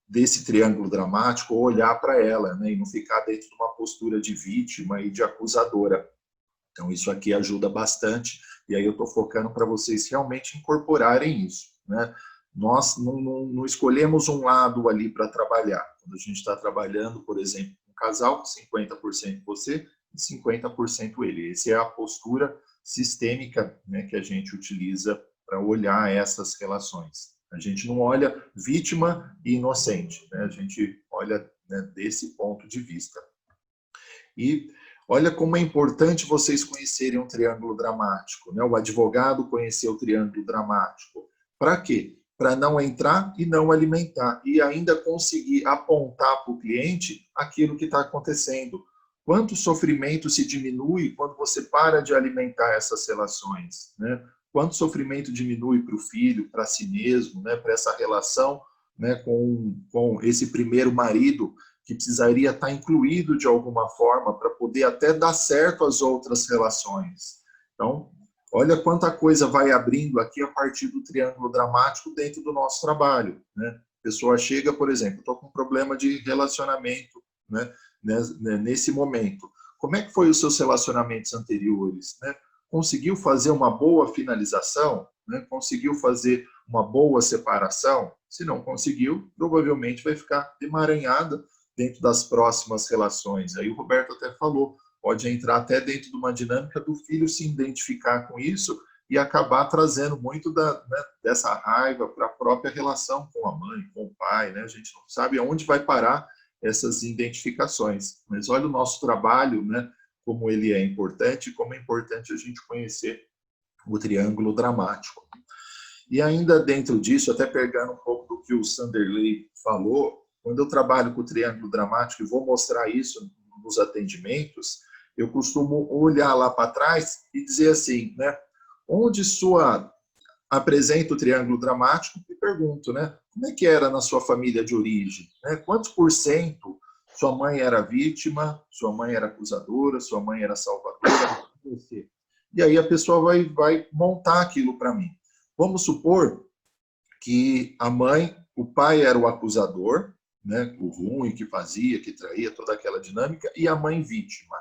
S1: desse triângulo dramático, ou olhar para ela, né? E não ficar dentro de uma postura de vítima e de acusadora. Então, isso aqui ajuda bastante, e aí eu estou focando para vocês realmente incorporarem isso, né? Nós não escolhemos um lado ali para trabalhar. Quando a gente está trabalhando, por exemplo, um casal, 50% você e 50% ele. Essa é a postura sistêmica, né, que a gente utiliza para olhar essas relações. A gente não olha vítima e inocente, né? A gente olha, né, desse ponto de vista. E olha como é importante vocês conhecerem um triângulo dramático, né? O advogado conhecer o triângulo dramático. Para quê? Para não entrar e não alimentar. E ainda conseguir apontar para o cliente aquilo que está acontecendo. Quanto sofrimento se diminui quando você para de alimentar essas relações, né? Quanto sofrimento diminui para o filho, para si mesmo, né? Para essa relação, né, com esse primeiro marido, que precisaria estar incluído de alguma forma para poder até dar certo as outras relações. Então, olha quanta coisa vai abrindo aqui a partir do triângulo dramático dentro do nosso trabalho, né? A pessoa chega, por exemplo, estou com um problema de relacionamento, né, nesse momento. Como é que foi os seus relacionamentos anteriores, né? Conseguiu fazer uma boa finalização, né? Conseguiu fazer uma boa separação? Se não conseguiu, provavelmente vai ficar emaranhada dentro das próximas relações. Aí o Roberto até falou, pode entrar até dentro de uma dinâmica do filho se identificar com isso e acabar trazendo muito dessa raiva para a própria relação com a mãe, com o pai, né? A gente não sabe aonde vai parar essas identificações. Mas olha o nosso trabalho, né? Como ele é importante, como é importante a gente conhecer o triângulo dramático. E ainda dentro disso, até pegando um pouco do que o Sanderley falou, quando eu trabalho com o triângulo dramático, e vou mostrar isso nos atendimentos, eu costumo olhar lá para trás e dizer assim, né? Onde apresenta o triângulo dramático, e pergunto, né? Como é que era na sua família de origem? Né? Quantos por cento sua mãe era vítima, sua mãe era acusadora, sua mãe era salvadora? E aí a pessoa vai montar aquilo para mim. Vamos supor que o pai era o acusador, né? O ruim que fazia, que traía, toda aquela dinâmica, e a mãe vítima.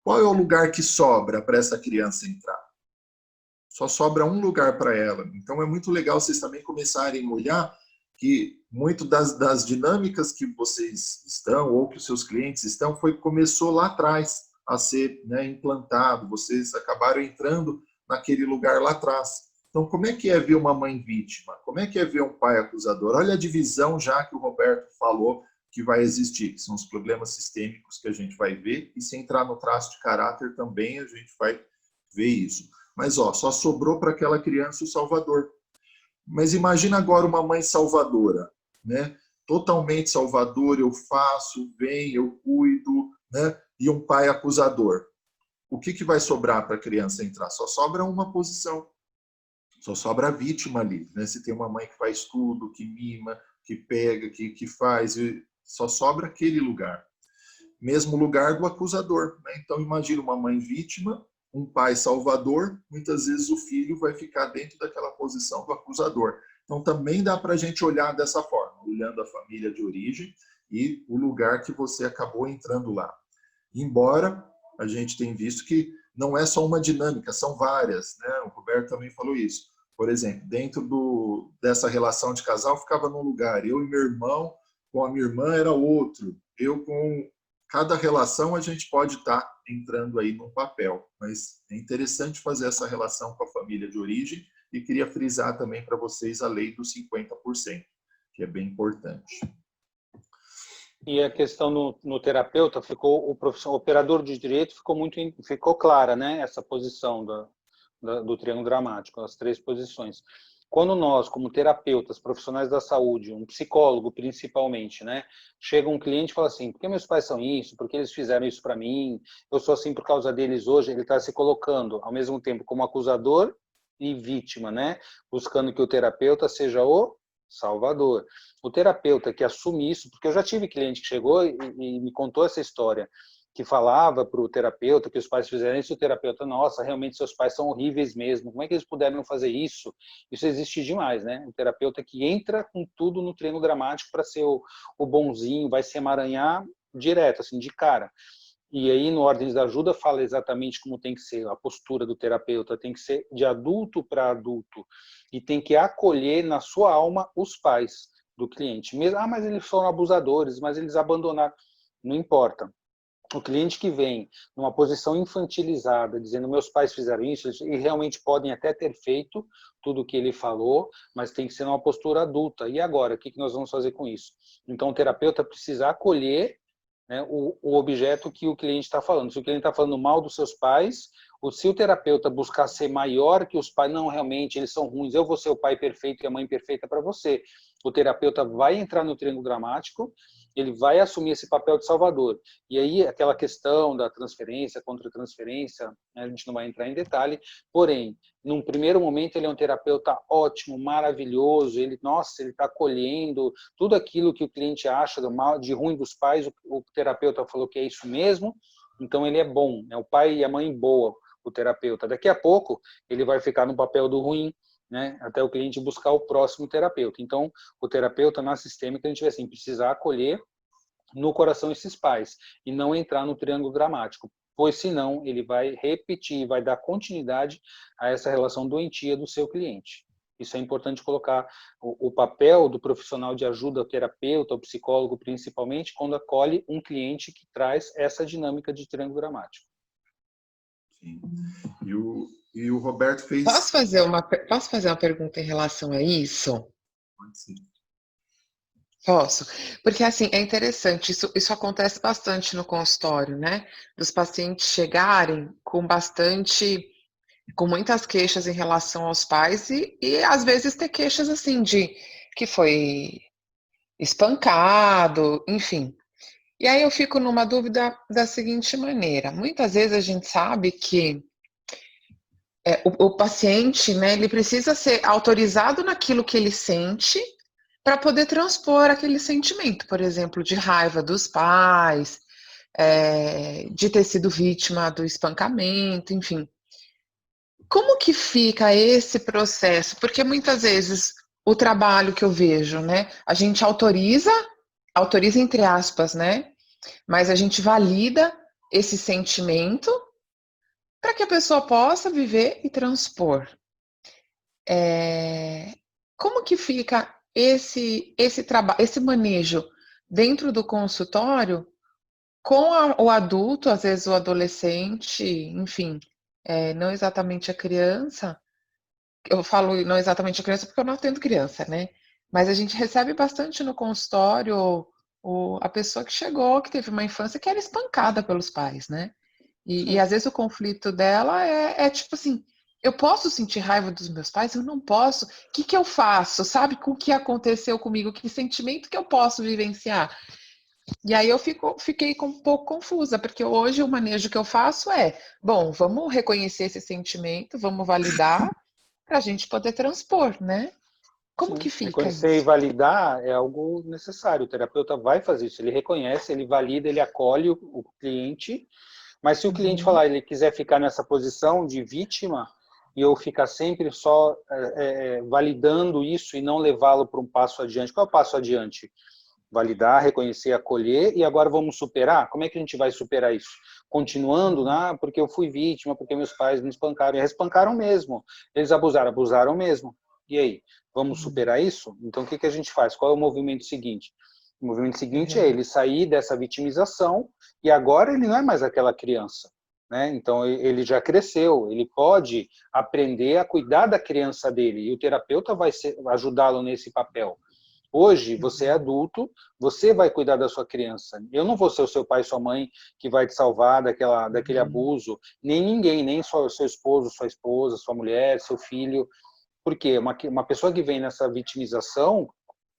S1: Qual é o lugar que sobra para essa criança entrar? Só sobra um lugar para ela. Então, é muito legal vocês também começarem a olhar que muito das dinâmicas que vocês estão, ou que os seus clientes estão, começou lá atrás a ser, né, implantado. Vocês acabaram entrando naquele lugar lá atrás. Então, como é que é ver uma mãe vítima? Como é que é ver um pai acusador? Olha a divisão já que o Roberto falou que vai existir, que são os problemas sistêmicos que a gente vai ver, e se entrar no traço de caráter também a gente vai ver isso. Mas ó, só sobrou para aquela criança o salvador. Mas imagina agora uma mãe salvadora, né? Totalmente salvadora, eu faço, venho, eu cuido, né? E um pai acusador. O que vai sobrar para a criança entrar? Só sobra uma posição. Só sobra a vítima ali, né? Se tem uma mãe que faz tudo, que mima, que pega, que faz, só sobra aquele lugar. Mesmo lugar do acusador, né? Então imagina uma mãe vítima, um pai salvador, muitas vezes o filho vai ficar dentro daquela posição do acusador. Então também dá para a gente olhar dessa forma, olhando a família de origem e o lugar que você acabou entrando lá. Embora a gente tenha visto que não é só uma dinâmica, são várias, né? O Roberto também falou isso. Por exemplo, dentro dessa relação de casal, ficava num lugar, eu e meu irmão, com a minha irmã era outro, eu com... Cada relação a gente pode estar entrando aí num papel, mas é interessante fazer essa relação com a família de origem e queria frisar também para vocês a lei dos 50%, que é bem importante.
S3: E a questão no terapeuta, ficou o operador de direito ficou clara, né? Essa posição do triângulo dramático, as três posições. Quando nós, como terapeutas, profissionais da saúde, um psicólogo principalmente, né, chega um cliente e fala assim, por que meus pais são isso? Por que eles fizeram isso para mim? Eu sou assim por causa deles hoje. Ele está se colocando, ao mesmo tempo, como acusador e vítima, né, buscando que o terapeuta seja o salvador. O terapeuta que assume isso, porque eu já tive cliente que chegou e me contou essa história, que falava para o terapeuta que os pais fizeram isso, o terapeuta, nossa, realmente seus pais são horríveis mesmo, como é que eles puderam fazer isso? Isso existe demais, né? O terapeuta que entra com tudo no treino dramático para ser o bonzinho, vai se emaranhar direto, assim, de cara. E aí, no Ordens da Ajuda, fala exatamente como tem que ser a postura do terapeuta, tem que ser de adulto para adulto, e tem que acolher na sua alma os pais do cliente. Mesmo, mas eles foram abusadores, mas eles abandonaram. Não importa. O cliente que vem numa posição infantilizada, dizendo meus pais fizeram isso, e realmente podem até ter feito tudo o que ele falou, mas tem que ser numa postura adulta. E agora, o que nós vamos fazer com isso? Então, o terapeuta precisa acolher, né, o objeto que o cliente está falando. Se o cliente está falando mal dos seus pais, ou se o terapeuta buscar ser maior que os pais, não, realmente, eles são ruins, eu vou ser o pai perfeito e a mãe perfeita para você. O terapeuta vai entrar no treino dramático, ele vai assumir esse papel de salvador. E aí, aquela questão da transferência, contra-transferência, né, a gente não vai entrar em detalhe, porém, num primeiro momento, ele é um terapeuta ótimo, maravilhoso, ele está acolhendo tudo aquilo que o cliente acha do mal, de ruim dos pais, o terapeuta falou que é isso mesmo, então ele é bom, é o pai e a mãe boa, o terapeuta. Daqui a pouco, ele vai ficar no papel do ruim, né, até o cliente buscar o próximo terapeuta. Então, o terapeuta na sistêmica, a gente vai assim, precisar acolher no coração esses pais e não entrar no triângulo dramático, pois senão ele vai repetir, vai dar continuidade a essa relação doentia do seu cliente. Isso é importante colocar o papel do profissional de ajuda, o terapeuta, o psicólogo, principalmente, quando acolhe um cliente que traz essa dinâmica de triângulo dramático.
S1: Sim. E o Roberto fez...
S6: Posso fazer uma pergunta em relação a isso?
S1: Pode sim.
S6: Posso, porque assim, é interessante, isso acontece bastante no consultório, né? Dos pacientes chegarem com muitas queixas em relação aos pais e às vezes ter queixas assim de que foi espancado, enfim. E aí eu fico numa dúvida da seguinte maneira: muitas vezes a gente sabe que o paciente, né, ele precisa ser autorizado naquilo que ele sente para poder transpor aquele sentimento, por exemplo, de raiva dos pais, de ter sido vítima do espancamento, enfim. Como que fica esse processo? Porque muitas vezes o trabalho que eu vejo, né, a gente autoriza entre aspas, né, mas a gente valida esse sentimento para que a pessoa possa viver e transpor. Como que fica esse trabalho, esse manejo dentro do consultório com o adulto, às vezes o adolescente, enfim, não exatamente a criança. Eu falo não exatamente a criança porque eu não atendo criança, né? Mas a gente recebe bastante no consultório a pessoa que chegou, que teve uma infância que era espancada pelos pais, né? E às vezes o conflito dela é tipo assim, eu posso sentir raiva dos meus pais? Eu não posso. O que eu faço? Sabe com o que aconteceu comigo? Que sentimento que eu posso vivenciar? E aí eu fiquei um pouco confusa, porque hoje o manejo que eu faço bom, vamos reconhecer esse sentimento, vamos validar, para a gente poder transpor, né? Como
S3: Sim.
S6: que fica
S3: Reconhecer
S6: isso?
S3: e validar é algo necessário. O terapeuta vai fazer isso. Ele reconhece, ele valida, ele acolhe o cliente. Mas se o cliente falar, ele quiser ficar nessa posição de vítima e eu ficar sempre só validando isso e não levá-lo para um passo adiante. Qual é o passo adiante? Validar, reconhecer, acolher, e agora vamos superar? Como é que a gente vai superar isso? Continuando, porque eu fui vítima, porque meus pais me espancaram, e espancaram mesmo. Eles abusaram mesmo. E aí? Vamos superar isso? Então, o que a gente faz? Qual é o movimento seguinte? O movimento seguinte é ele sair dessa vitimização e agora ele não é mais aquela criança, né? Então, ele já cresceu, ele pode aprender a cuidar da criança dele e o terapeuta vai ajudá-lo nesse papel. Hoje, você é adulto, você vai cuidar da sua criança. Eu não vou ser o seu pai e sua mãe que vai te salvar daquele abuso, nem ninguém, nem só o seu esposo, sua esposa, sua mulher, seu filho. Porque uma pessoa que vem nessa vitimização,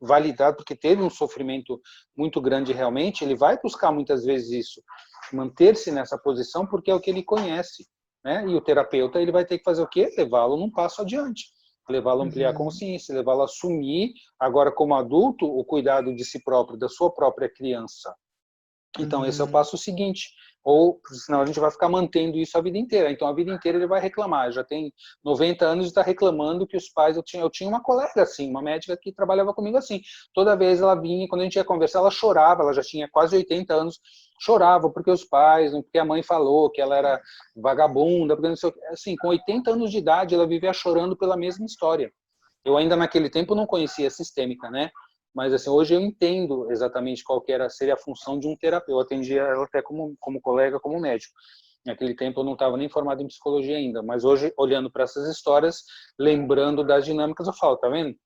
S3: validado, porque teve um sofrimento muito grande realmente, ele vai buscar muitas vezes isso, manter-se nessa posição, porque é o que ele conhece, né? E o terapeuta, ele vai ter que fazer o quê? Levá-lo num passo adiante, levá-lo a ampliar a consciência, levá-lo a assumir, agora como adulto, o cuidado de si próprio, da sua própria criança. Então, esse é o passo seguinte. Ou, senão a gente vai ficar mantendo isso a vida inteira. Então, a vida inteira ele vai reclamar. Já tem 90 anos e está reclamando que os pais... Eu tinha uma colega assim, uma médica que trabalhava comigo assim. Toda vez ela vinha, quando a gente ia conversar, ela chorava. Ela já tinha quase 80 anos. Chorava porque os pais, porque a mãe falou que ela era vagabunda. Porque não sei o quê. Assim, com 80 anos de idade, ela vivia chorando pela mesma história. Eu ainda naquele tempo não conhecia a sistêmica, né? Mas assim, hoje eu entendo exatamente qual que seria a função de um terapeuta. Eu atendia ela até como colega, como médico. Naquele tempo eu não estava nem formado em psicologia ainda, mas hoje, olhando para essas histórias, lembrando das dinâmicas, eu falo, tá vendo?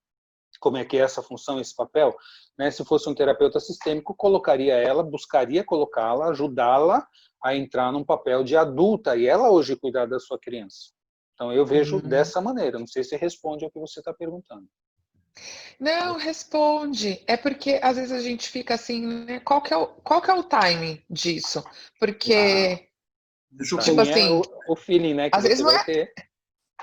S3: Como é que é essa função, esse papel? Né? Se fosse um terapeuta sistêmico, colocaria ela, buscaria colocá-la, ajudá-la a entrar num papel de adulta e ela hoje cuidar da sua criança. Então eu vejo dessa maneira. Não sei se responde ao que você está perguntando.
S6: Não, responde. É porque às vezes a gente fica assim, né? Qual que é o timing disso? Porque,
S1: Deixa eu
S6: tipo
S1: colocar.
S3: É
S6: assim,
S3: o feeling, né, que
S6: às vezes
S3: você
S6: não
S3: vai
S6: é
S3: ter.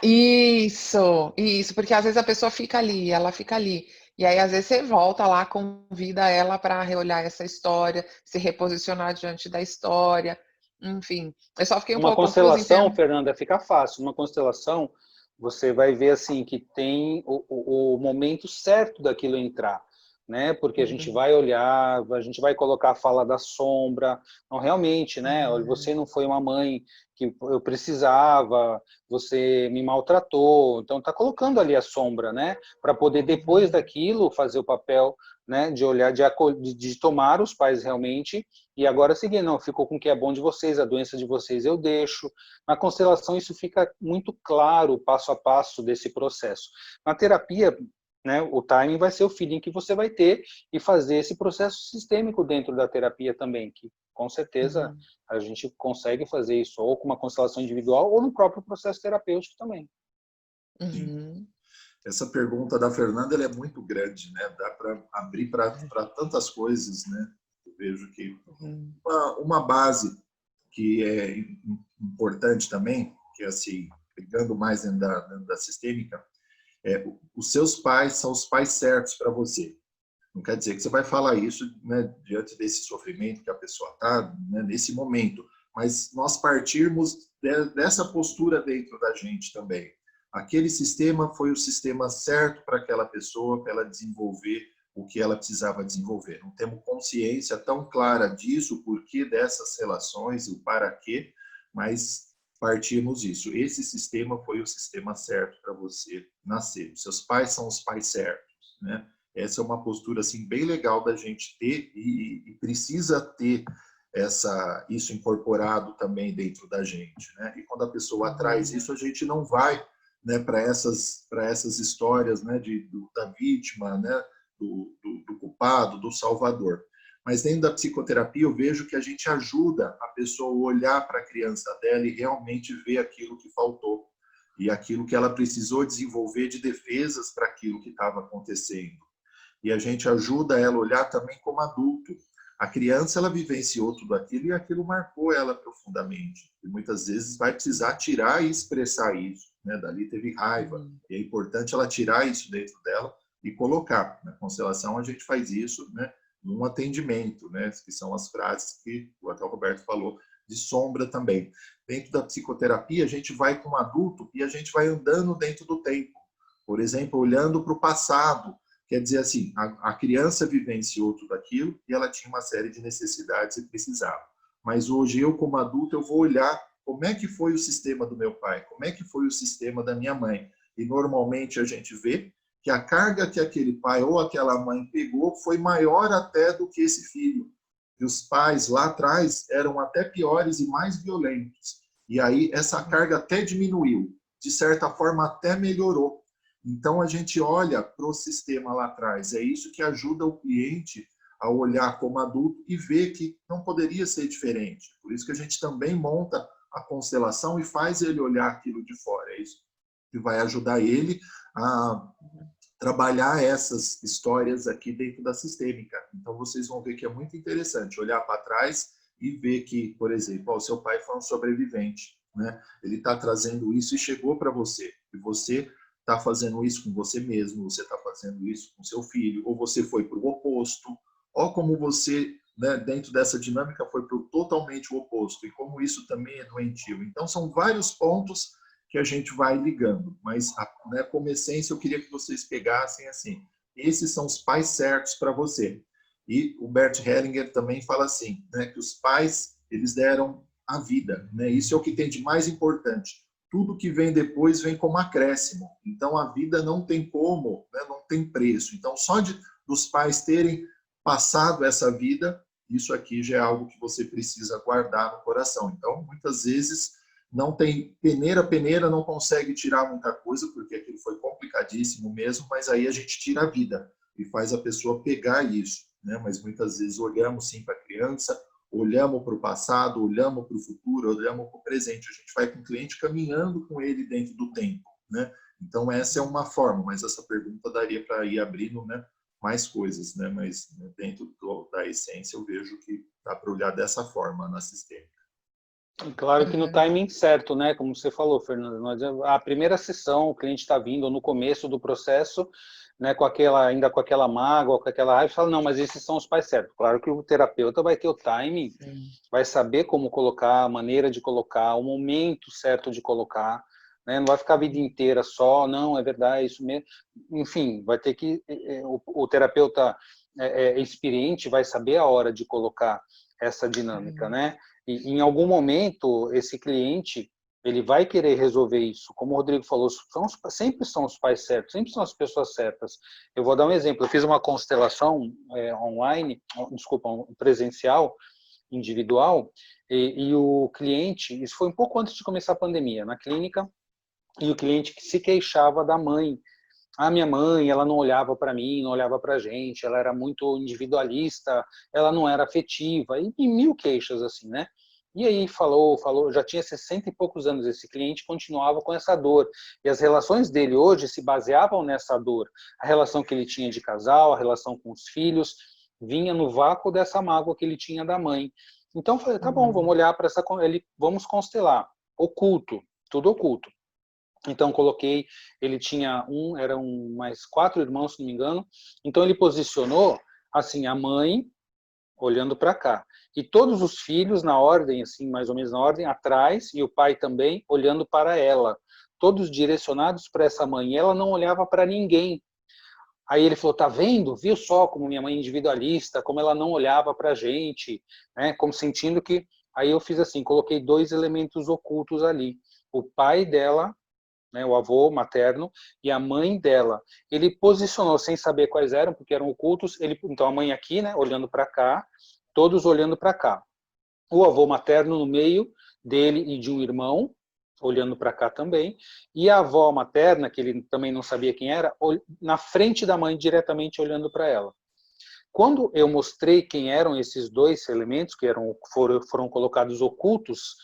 S6: isso, porque às vezes a pessoa fica ali, ela fica ali. E aí, às vezes, você volta lá, convida ela para reolhar essa história, se reposicionar diante da história, enfim. Eu só fiquei um
S3: Uma
S6: pouco confusa em
S3: constelação,
S6: termos.
S3: Fernanda, fica fácil. Uma constelação, você vai ver assim que tem o momento certo daquilo entrar, né? Porque a gente vai olhar, a gente vai colocar a fala da sombra. Não, realmente, né? Olha, você não foi uma mãe que eu precisava, você me maltratou. Então tá colocando ali a sombra, né? Para poder depois daquilo fazer o papel, né? De olhar, de tomar os pais realmente e agora seguir, não, ficou com o que é bom de vocês, a doença de vocês eu deixo. Na constelação isso fica muito claro, passo a passo desse processo. Na terapia, né, o timing vai ser o feeling que você vai ter e fazer esse processo sistêmico dentro da terapia também, que com certeza a gente consegue fazer isso ou com uma constelação individual ou no próprio processo terapêutico também.
S1: Essa pergunta da Fernanda ela é muito grande, né? Dá para abrir para tantas coisas, né? Eu vejo que uma base que é importante também, que é assim, pegando mais dentro da sistêmica, os seus pais são os pais certos para você. Não quer dizer que você vai falar isso, né, diante desse sofrimento que a pessoa está, né, nesse momento, mas nós partirmos dessa postura dentro da gente também. Aquele sistema foi o sistema certo para aquela pessoa, para ela desenvolver o que ela precisava desenvolver. Não temos consciência tão clara disso, o porquê dessas relações, o para quê, mas partimos disso. Esse sistema foi o sistema certo para você nascer. Seus pais são os pais certos, né? Essa é uma postura assim bem legal da gente ter e precisa ter isso incorporado também dentro da gente, né? E quando a pessoa traz isso, a gente não vai, né, para essas histórias, né, da vítima, né, do culpado, do salvador. Mas dentro da psicoterapia eu vejo que a gente ajuda a pessoa a olhar para a criança dela e realmente ver aquilo que faltou e aquilo que ela precisou desenvolver de defesas para aquilo que estava acontecendo. E a gente ajuda ela a olhar também como adulto. A criança, ela vivenciou tudo aquilo e aquilo marcou ela profundamente. E muitas vezes vai precisar tirar e expressar isso, né? Dali teve raiva. E é importante ela tirar isso dentro dela e colocar. Na constelação, a gente faz isso, né, num atendimento, né, que são as frases que até o Roberto falou, de sombra também. Dentro da psicoterapia, a gente vai com o adulto e a gente vai andando dentro do tempo. Por exemplo, olhando para o passado. Quer dizer assim, a criança vivenciou tudo aquilo e ela tinha uma série de necessidades e precisava. Mas hoje eu, como adulto, eu vou olhar como é que foi o sistema do meu pai, como é que foi o sistema da minha mãe. E normalmente a gente vê que a carga que aquele pai ou aquela mãe pegou foi maior até do que esse filho. E os pais lá atrás eram até piores e mais violentos. E aí essa carga até diminuiu, de certa forma até melhorou. Então, a gente olha para o sistema lá atrás. É isso que ajuda o cliente a olhar como adulto e ver que não poderia ser diferente. Por isso que a gente também monta a constelação e faz ele olhar aquilo de fora. É isso que vai ajudar ele a trabalhar essas histórias aqui dentro da sistêmica. Então, vocês vão ver que é muito interessante olhar para trás e ver que, por exemplo, o seu pai foi um sobrevivente, né? Ele está trazendo isso e chegou para você. E você está fazendo isso com você mesmo, você está fazendo isso com seu filho, ou você foi para o oposto, ou como você, né, dentro dessa dinâmica, foi para totalmente o oposto, e como isso também é doentio. Então, são vários pontos que a gente vai ligando, mas, né, como essência, eu queria que vocês pegassem assim, esses são os pais certos para você. E o Bert Hellinger também fala assim, né, que os pais, eles deram a vida, né? Isso é o que tem de mais importante. Tudo que vem depois vem como acréscimo. Então, a vida não tem como, né, não tem preço. Então, só dos pais terem passado essa vida, isso aqui já é algo que você precisa guardar no coração. Então, muitas vezes, não tem peneira não consegue tirar muita coisa, porque aquilo foi complicadíssimo mesmo, mas aí a gente tira a vida e faz a pessoa pegar isso, né? Mas muitas vezes olhamos sim para a criança, olhamos para o passado, olhamos para o futuro, olhamos para o presente. A gente vai com o cliente caminhando com ele dentro do tempo, né? Então, essa é uma forma, mas essa pergunta daria para ir abrindo, né, mais coisas, né? Mas dentro da essência eu vejo que dá para olhar dessa forma na sistêmica.
S3: Claro que no timing certo, né? Como você falou, Fernando, a primeira sessão, o cliente está vindo no começo do processo, né, ainda com aquela mágoa, com aquela raiva, fala, não, mas esses são os pais certos. Claro que o terapeuta vai ter o timing, vai saber como colocar, a maneira de colocar, o momento certo de colocar, né? Não vai ficar a vida inteira só, não, é verdade, é isso mesmo. Enfim, vai ter que, o terapeuta experiente vai saber a hora de colocar essa dinâmica, né? E em algum momento, esse cliente, ele vai querer resolver isso. Como o Rodrigo falou, sempre são os pais certos, sempre são as pessoas certas. Eu vou dar um exemplo. Eu fiz uma constelação online, presencial, individual, e o cliente, isso foi um pouco antes de começar a pandemia, na clínica, e o cliente que se queixava da mãe. A minha mãe, ela não olhava para mim, não olhava para a gente, ela era muito individualista, ela não era afetiva, e mil queixas assim, né? E aí falou, já tinha 60 e poucos anos esse cliente, continuava com essa dor. E as relações dele hoje se baseavam nessa dor. A relação que ele tinha de casal, a relação com os filhos, vinha no vácuo dessa mágoa que ele tinha da mãe. Então eu falei, tá bom, vamos olhar para vamos constelar. Oculto, tudo oculto. Então coloquei, ele tinha eram mais 4 irmãos, se não me engano. Então ele posicionou assim a mãe olhando para cá e todos os filhos na ordem, assim mais ou menos na ordem atrás, e o pai também olhando para ela, todos direcionados para essa mãe. E ela não olhava para ninguém. Aí ele falou, tá vendo? Viu só como minha mãe é individualista, como ela não olhava para a gente, né? Como sentindo que... Aí eu fiz assim, coloquei 2 elementos ocultos ali. O pai dela, né, o avô materno, e a mãe dela. Ele posicionou sem saber quais eram, porque eram ocultos. Então a mãe aqui, né, olhando para cá, todos olhando para cá. O avô materno no meio dele e de um irmão, olhando para cá também, e a avó materna, que ele também não sabia quem era, na frente da mãe, diretamente olhando para ela. Quando eu mostrei quem eram esses 2 elementos, que foram colocados ocultos,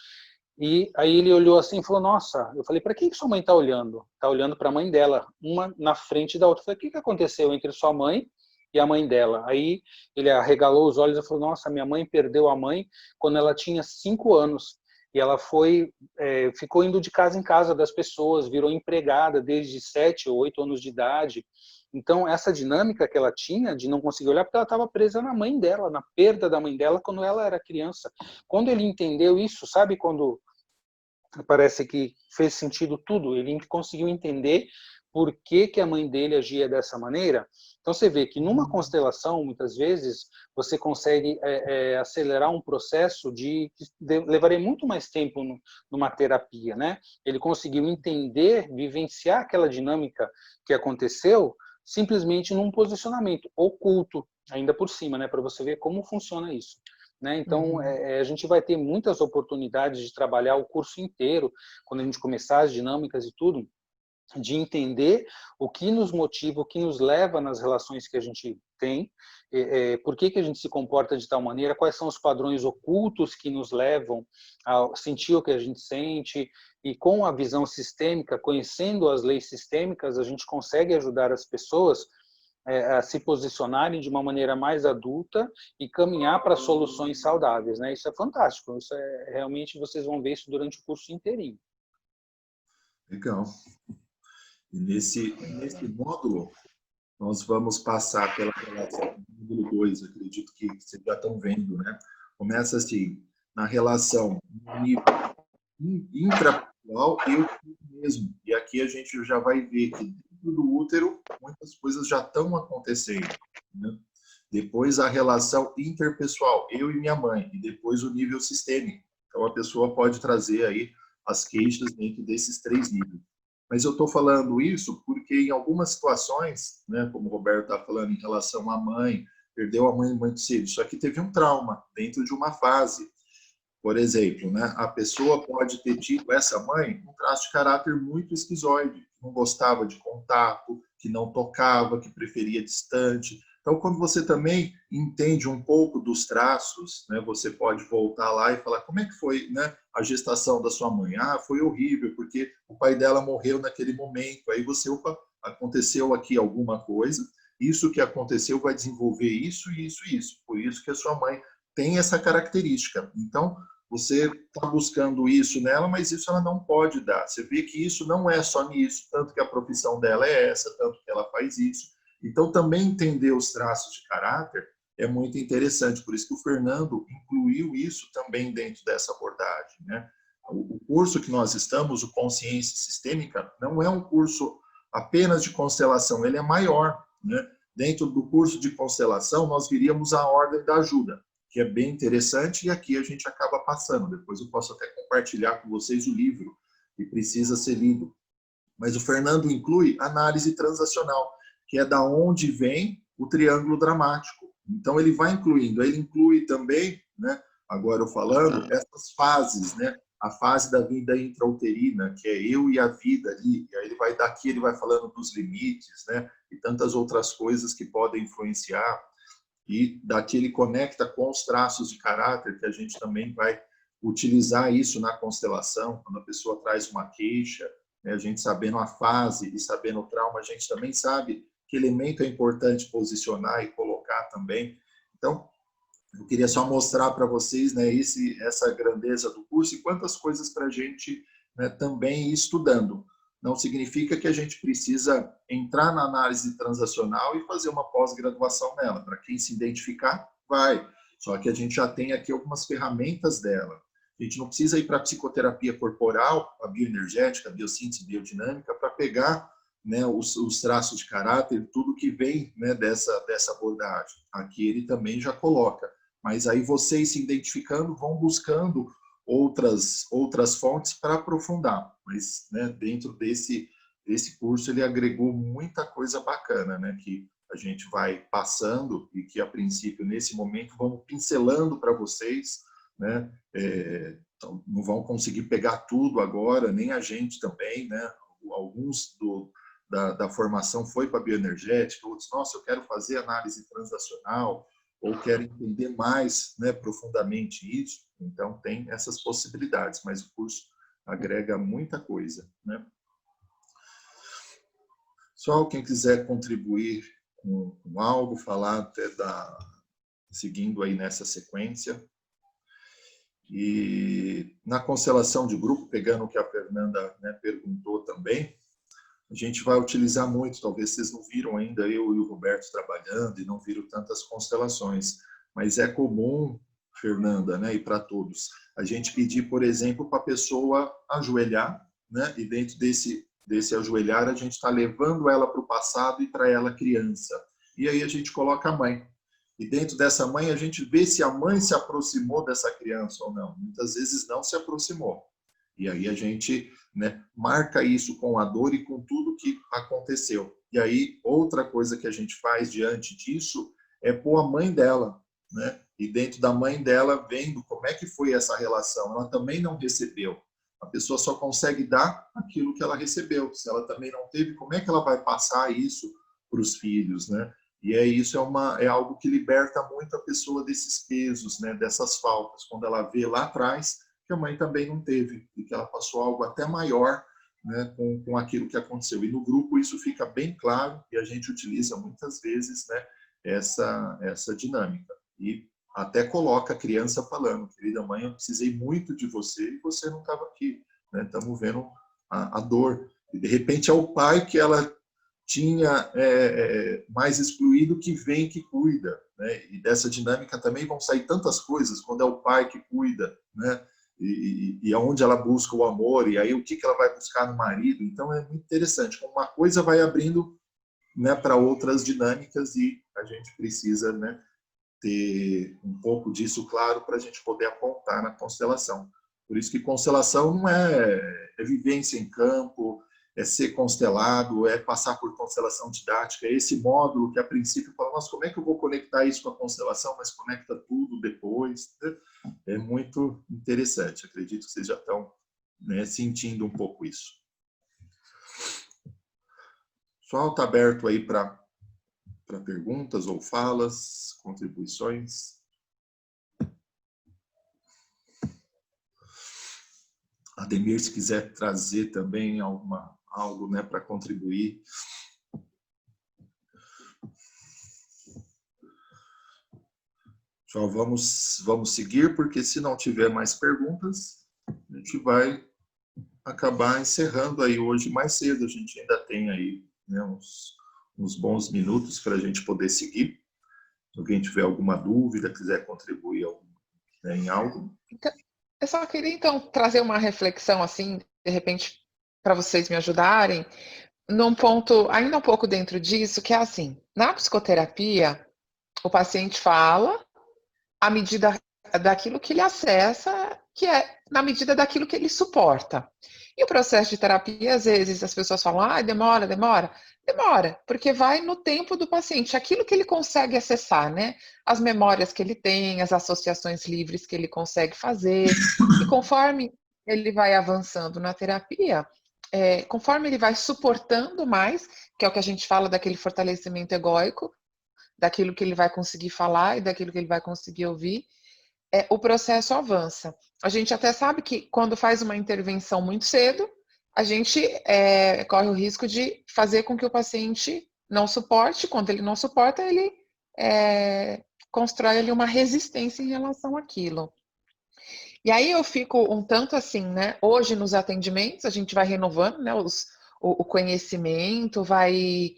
S3: e aí ele olhou assim e falou, nossa, eu falei, para quem que sua mãe está olhando? Está olhando para a mãe dela, uma na frente da outra. Eu falei, o que aconteceu entre sua mãe e a mãe dela? Aí ele arregalou os olhos e falou, nossa, minha mãe perdeu a mãe quando ela tinha 5 anos. E ela ficou indo de casa em casa das pessoas, virou empregada desde 7 ou 8 anos de idade. Então, essa dinâmica que ela tinha de não conseguir olhar, porque ela estava presa na mãe dela, na perda da mãe dela quando ela era criança. Quando ele entendeu isso, sabe quando parece que fez sentido tudo? Ele conseguiu entender por que a mãe dele agia dessa maneira. Então, você vê que numa constelação, muitas vezes, você consegue acelerar um processo que levaria muito mais tempo numa terapia, né? Ele conseguiu entender, vivenciar aquela dinâmica que aconteceu, simplesmente num posicionamento oculto, ainda por cima, né, para você ver como funciona isso. Né? Então, a gente vai ter muitas oportunidades de trabalhar o curso inteiro, quando a gente começar as dinâmicas e tudo, de entender o que nos motiva, o que nos leva nas relações que a gente tem, por que a gente se comporta de tal maneira, quais são os padrões ocultos que nos levam a sentir o que a gente sente, e com a visão sistêmica, conhecendo as leis sistêmicas, a gente consegue ajudar as pessoas a se posicionarem de uma maneira mais adulta e caminhar para soluções saudáveis, né? Isso é fantástico, isso realmente vocês vão ver isso durante o curso inteirinho.
S1: Legal. E nesse módulo, nós vamos passar pela relação do módulo 2, acredito que vocês já estão vendo, né? Começa assim, na relação no nível intrapessoal e o mesmo. E aqui a gente já vai ver que dentro do útero, muitas coisas já estão acontecendo, né? Depois a relação interpessoal, eu e minha mãe, e depois o nível sistêmico. Então a pessoa pode trazer aí as queixas dentro desses 3 níveis. Mas eu estou falando isso porque em algumas situações, né, como o Roberto está falando em relação à mãe, perdeu a mãe muito cedo, isso aqui teve um trauma dentro de uma fase. Por exemplo, né, a pessoa pode ter tido, essa mãe, um traço de caráter muito esquizoide, que não gostava de contato, que não tocava, que preferia distante. Então, quando você também entende um pouco dos traços, né, você pode voltar lá e falar como é que foi, né, a gestação da sua mãe. Ah, foi horrível, porque o pai dela morreu naquele momento. Aí você, opa, aconteceu aqui alguma coisa, isso que aconteceu vai desenvolver isso, isso e isso. Por isso que a sua mãe tem essa característica. Então, você está buscando isso nela, mas isso ela não pode dar. Você vê que isso não é só nisso, tanto que a profissão dela é essa, tanto que ela faz isso. Então, também entender os traços de caráter é muito interessante. Por isso que o Fernando incluiu isso também dentro dessa abordagem, né? O curso que nós estamos, o Consciência Sistêmica, não é um curso apenas de constelação, ele é maior, né? Dentro do curso de constelação, nós viríamos a ordem da ajuda, que é bem interessante, e aqui a gente acaba passando. Depois eu posso até compartilhar com vocês o livro, que precisa ser lido. Mas o Fernando inclui análise transacional, que é da onde vem o triângulo dramático. Então, ele vai incluindo. Ele inclui também, né, agora eu falando, essas fases, né? A fase da vida intrauterina, que é eu e a vida ali. E aí ele vai daqui, ele vai falando dos limites, né? E tantas outras coisas que podem influenciar. E daqui ele conecta com os traços de caráter, que a gente também vai utilizar isso na constelação, quando a pessoa traz uma queixa, né, a gente sabendo a fase e sabendo o trauma, a gente também sabe que elemento é importante posicionar e colocar também. Então, eu queria só mostrar para vocês, né, essa grandeza do curso e quantas coisas para a gente, né, também ir estudando. Não significa que a gente precisa entrar na análise transacional e fazer uma pós-graduação nela. Para quem se identificar, vai. Só que a gente já tem aqui algumas ferramentas dela. A gente não precisa ir para a psicoterapia corporal, a bioenergética, a biossíntese, biodinâmica, para pegar, né, os traços de caráter, tudo que vem, né, dessa abordagem. Aqui ele também já coloca. Mas aí vocês se identificando vão buscando outras fontes para aprofundar. Mas, né, dentro desse curso ele agregou muita coisa bacana, né, que a gente vai passando e que a princípio nesse momento vamos pincelando para vocês, né, então, não vão conseguir pegar tudo agora, nem a gente também, né, alguns da formação foi para a bioenergética, outros, nossa, eu quero fazer análise transacional, ou quero entender mais, né, profundamente isso, então tem essas possibilidades, mas o curso agrega muita coisa, né? Só quem quiser contribuir com algo, falar até seguindo aí nessa sequência. E na constelação de grupo, pegando o que a Fernanda, né, perguntou também, a gente vai utilizar muito, talvez vocês não viram ainda eu e o Roberto trabalhando e não viram tantas constelações, mas é comum, Fernanda, né, e para todos, a gente pedir, por exemplo, para a pessoa ajoelhar, né, e dentro desse ajoelhar a gente está levando ela para o passado e para ela criança. E aí a gente coloca a mãe. E dentro dessa mãe a gente vê se a mãe se aproximou dessa criança ou não. Muitas vezes não se aproximou. E aí a gente, né, marca isso com a dor e com tudo que aconteceu. E aí outra coisa que a gente faz diante disso é pôr a mãe dela, né? E dentro da mãe dela vendo como é que foi essa relação. Ela também não recebeu. A pessoa só consegue dar aquilo que ela recebeu. Se ela também não teve, como é que ela vai passar isso para os filhos, né? E isso é algo que liberta muito a pessoa desses pesos, né, dessas faltas, quando ela vê lá atrás que a mãe também não teve, e que ela passou algo até maior, né, com aquilo que aconteceu. E no grupo isso fica bem claro, e a gente utiliza muitas vezes, né, essa dinâmica. E até coloca a criança falando: querida mãe, eu precisei muito de você e você não estava aqui. Estamos vendo a dor. E de repente é o pai que ela tinha mais excluído que vem que cuida, né? E dessa dinâmica também vão sair tantas coisas quando é o pai que cuida, né? E aonde ela busca o amor, e aí o que ela vai buscar no marido. Então é muito interessante, como uma coisa vai abrindo, né, para outras dinâmicas, e a gente precisa, né, ter um pouco disso claro para a gente poder apontar na constelação. Por isso que constelação não é vivência em campo, é ser constelado, é passar por constelação didática, é esse módulo que a princípio fala: nossa, como é que eu vou conectar isso com a constelação, mas conecta tudo depois. É muito interessante, acredito que vocês já estão, né, sentindo um pouco isso. O pessoal está aberto aí para perguntas ou falas, contribuições. Ademir, se quiser trazer também algo, né, para contribuir. Só vamos seguir, porque se não tiver mais perguntas, a gente vai acabar encerrando aí hoje mais cedo. A gente ainda tem aí, né, uns bons minutos para a gente poder seguir. Se alguém tiver alguma dúvida, quiser contribuir, né, em algo.
S6: Então, eu só queria, então, trazer uma reflexão, assim, de repente, para vocês me ajudarem, num ponto ainda um pouco dentro disso, que é assim: na psicoterapia, o paciente fala à medida daquilo que ele acessa, que é na medida daquilo que ele suporta. E o processo de terapia, às vezes, as pessoas falam: demora. Demora, porque vai no tempo do paciente, aquilo que ele consegue acessar, né? As memórias que ele tem, as associações livres que ele consegue fazer. E conforme ele vai avançando na terapia, conforme ele vai suportando mais, que é o que a gente fala daquele fortalecimento egóico, daquilo que ele vai conseguir falar e daquilo que ele vai conseguir ouvir, o processo avança. A gente até sabe que quando faz uma intervenção muito cedo, a gente corre o risco de fazer com que o paciente não suporte. Quando ele não suporta, ele constrói ali uma resistência em relação àquilo. E aí eu fico um tanto assim, né? Hoje nos atendimentos a gente vai renovando, né, o conhecimento, vai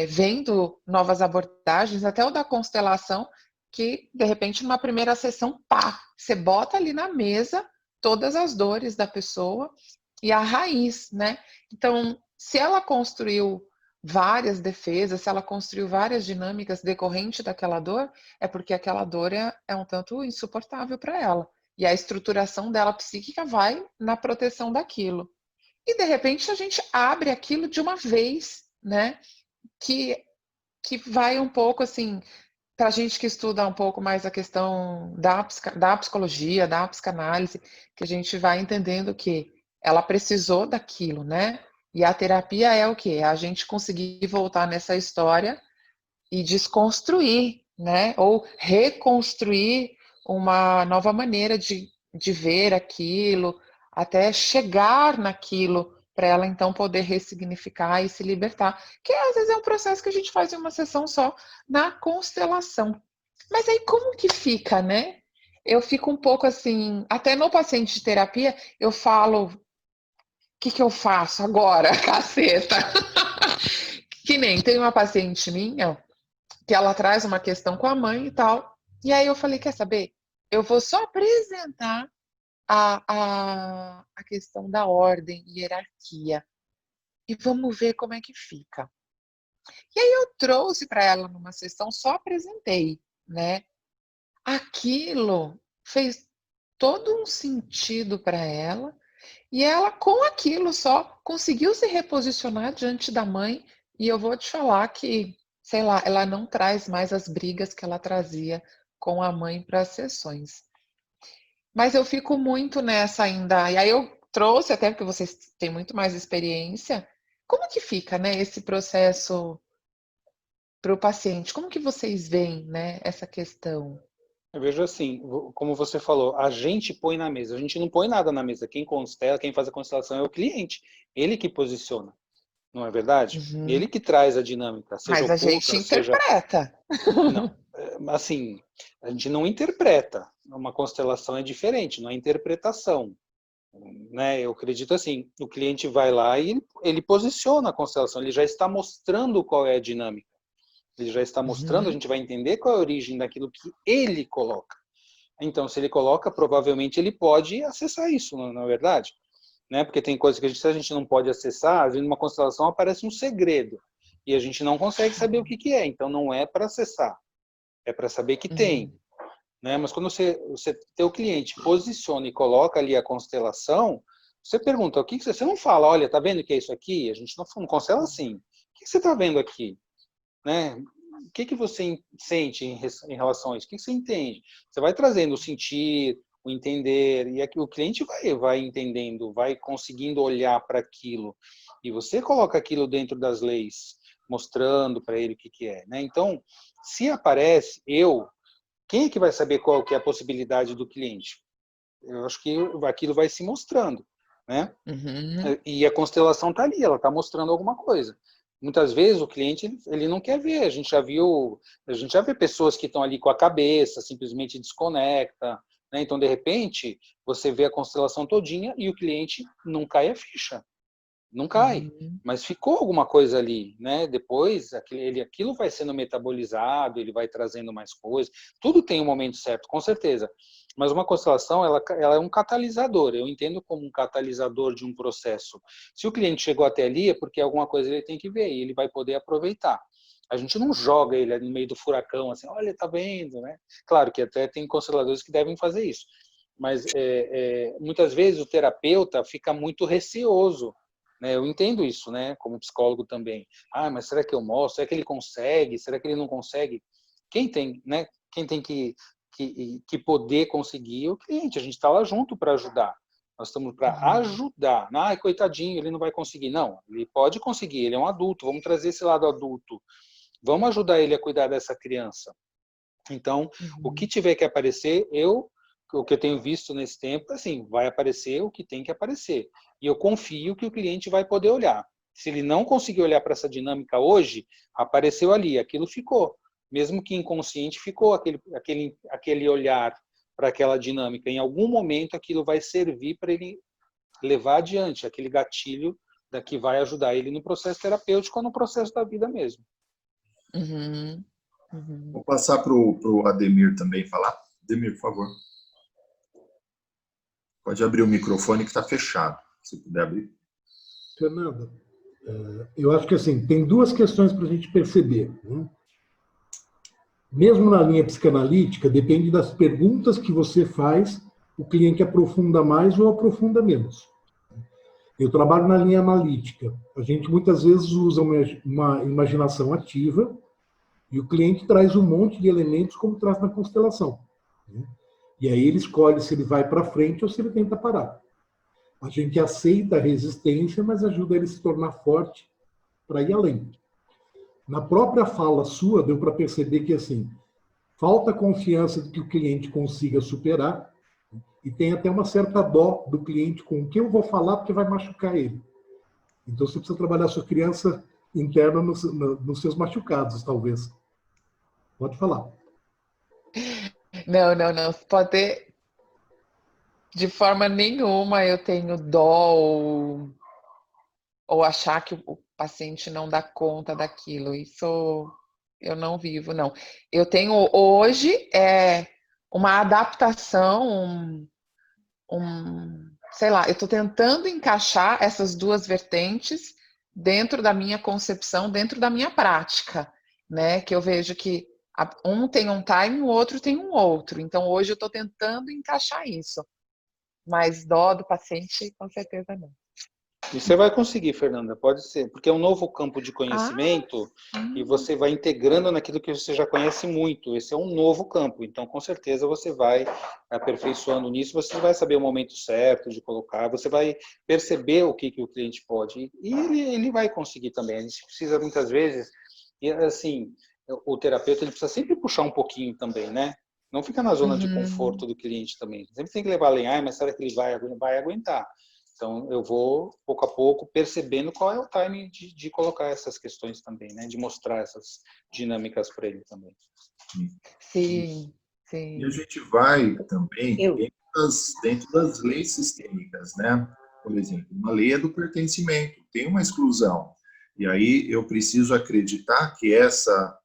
S6: vendo novas abordagens, até o da constelação, que de repente numa primeira sessão, pá, você bota ali na mesa todas as dores da pessoa e a raiz, né? Então, se ela construiu várias defesas, se ela construiu várias dinâmicas decorrente daquela dor, é porque aquela dor é um tanto insuportável para ela. E a estruturação dela psíquica vai na proteção daquilo. E, de repente, a gente abre aquilo de uma vez, né? Que vai um pouco, assim, para a gente que estuda um pouco mais a questão da psicologia, da psicanálise, que a gente vai entendendo que ela precisou daquilo, né? E a terapia é o quê? É a gente conseguir voltar nessa história e desconstruir, né? Ou reconstruir uma nova maneira de ver aquilo, até chegar naquilo, para ela então poder ressignificar e se libertar. Que às vezes é um processo que a gente faz em uma sessão só na constelação. Mas aí como que fica, né? Eu fico um pouco assim, até no paciente de terapia, eu falo: o que eu faço agora, caceta? Que nem tem uma paciente minha que ela traz uma questão com a mãe e tal. E aí eu falei: quer saber? Eu vou só apresentar a questão da ordem e hierarquia e vamos ver como é que fica. E aí eu trouxe para ela numa sessão, só apresentei, né? Aquilo fez todo um sentido para ela, e ela, com aquilo só, conseguiu se reposicionar diante da mãe. E eu vou te falar que, sei lá, ela não traz mais as brigas que ela trazia com a mãe para as sessões. Mas eu fico muito nessa ainda. E aí eu trouxe, até porque vocês têm muito mais experiência, como que fica, né, esse processo para o paciente. Como que vocês veem, né, essa questão?
S3: Eu vejo assim, como você falou, a gente põe na mesa, a gente não põe nada na mesa. Quem constela, quem faz a constelação é o cliente, ele que posiciona, não é verdade?
S6: Uhum.
S3: Ele que traz a dinâmica, seja
S6: Mas a gente
S3: oculta, seja...
S6: interpreta.
S3: Não, assim, a gente não interpreta. Uma constelação é diferente, não é interpretação, né? Eu acredito assim, o cliente vai lá e ele posiciona a constelação, ele já está mostrando qual é a dinâmica. Ele já está mostrando, a
S6: Uhum.
S3: gente vai entender qual é a origem daquilo que ele coloca. Então, se ele coloca, provavelmente ele pode acessar isso, não é verdade? Né? Porque tem coisas que a gente não pode acessar, às vezes numa constelação aparece um segredo, e a gente não consegue saber o que é, então não é para acessar, é para saber que tem.
S6: Uhum.
S3: Né? Mas quando você teu cliente posiciona e coloca ali a constelação, você pergunta, o que você não fala, olha, tá vendo o que é isso aqui? A gente não constela assim. O que você está vendo aqui? Né? O que você sente em relação a isso? O que você entende? Você vai trazendo o sentir, o entender, e aqui o cliente vai entendendo, vai conseguindo olhar para aquilo. E você coloca aquilo dentro das leis, mostrando para ele o que é. Né? Então, se aparece quem é que vai saber qual que é a possibilidade do cliente? Eu acho que aquilo vai se mostrando. Né?
S6: Uhum.
S3: E a constelação está ali, ela está mostrando alguma coisa. Muitas vezes o cliente ele não quer ver. A gente já vê pessoas que estão ali com a cabeça, simplesmente desconecta. Né? Então, de repente, você vê a constelação todinha e o cliente não cai a ficha. Não cai.
S6: Uhum.
S3: Mas ficou alguma coisa ali, né? Depois, aquilo vai sendo metabolizado, ele vai trazendo mais coisas. Tudo tem um momento certo, com certeza. Mas uma constelação, ela é um catalisador. Eu entendo como um catalisador de um processo. Se o cliente chegou até ali, é porque alguma coisa ele tem que ver e ele vai poder aproveitar. A gente não joga ele no meio do furacão, assim, olha, tá vendo, né? Claro que até tem consteladores que devem fazer isso. Mas muitas vezes o terapeuta fica muito receoso, né? Eu entendo isso, né? Como psicólogo também. Ah, mas será que eu mostro? Será que ele consegue? Será que ele não consegue? Quem tem, né? Quem tem que poder conseguir é o cliente. A gente está lá junto para ajudar. Nós estamos para ajudar. Ah, coitadinho, ele não vai conseguir. Não, ele pode conseguir. Ele é um adulto. Vamos trazer esse lado adulto. Vamos ajudar ele a cuidar dessa criança. Então, o que
S6: Uhum.
S3: tiver que aparecer, o que eu tenho visto nesse tempo, assim, vai aparecer o que tem que aparecer. E eu confio que o cliente vai poder olhar. Se ele não conseguir olhar para essa dinâmica hoje, apareceu ali, aquilo ficou. Mesmo que inconsciente, ficou aquele olhar para aquela dinâmica. Em algum momento, aquilo vai servir para ele levar adiante, aquele gatilho que vai ajudar ele no processo terapêutico ou no processo da vida mesmo.
S6: Uhum. Uhum.
S1: Vou passar para o Ademir também falar. Ademir, por favor. Pode abrir o microfone que está fechado, se puder abrir.
S7: Fernanda, eu acho que assim, tem duas questões para a gente perceber. Né? Mesmo na linha psicanalítica, depende das perguntas que você faz, o cliente aprofunda mais ou aprofunda menos. Eu trabalho na linha analítica. A gente muitas vezes usa uma imaginação ativa e o cliente traz um monte de elementos como traz na constelação. Né? E aí ele escolhe se ele vai para frente ou se ele tenta parar. A gente aceita a resistência, mas ajuda ele a se tornar forte para ir além. Na própria fala sua, deu para perceber que, assim, falta confiança de que o cliente consiga superar e tem até uma certa dó do cliente com o que eu vou falar porque vai machucar ele. Então, você precisa trabalhar a sua criança interna nos seus machucados, talvez. Pode falar.
S6: Não, não, não. Pode ter... De forma nenhuma eu tenho dó ou achar que o paciente não dá conta daquilo. Isso eu não vivo, não. Eu tenho hoje uma adaptação, sei lá, eu estou tentando encaixar essas duas vertentes dentro da minha concepção, dentro da minha prática, né? Que eu vejo que um tem um time, o outro tem um outro. Então hoje eu estou tentando encaixar isso. Mas dó do paciente, com certeza não.
S3: E você vai conseguir, Fernanda, pode ser, porque é um novo campo de
S6: Ah,
S3: conhecimento e
S6: sim.
S3: você vai integrando naquilo que você já conhece muito. Esse é um novo campo, então com certeza você vai aperfeiçoando nisso, você vai saber o momento certo de colocar, você vai perceber o que o cliente pode e ele vai conseguir também. A gente precisa muitas vezes, e assim, o terapeuta ele precisa sempre puxar um pouquinho também, né? Não fica na zona de conforto do cliente também. Sempre tem que levar além, mas será que ele vai aguentar? Então, eu vou, pouco a pouco, percebendo qual é o timing de colocar essas questões também, né? De mostrar essas dinâmicas para ele também.
S6: Sim,
S1: E a
S6: sim.
S1: gente vai também dentro das leis sistêmicas, né? Por exemplo, uma lei é do pertencimento, tem uma exclusão. E aí eu preciso acreditar que essa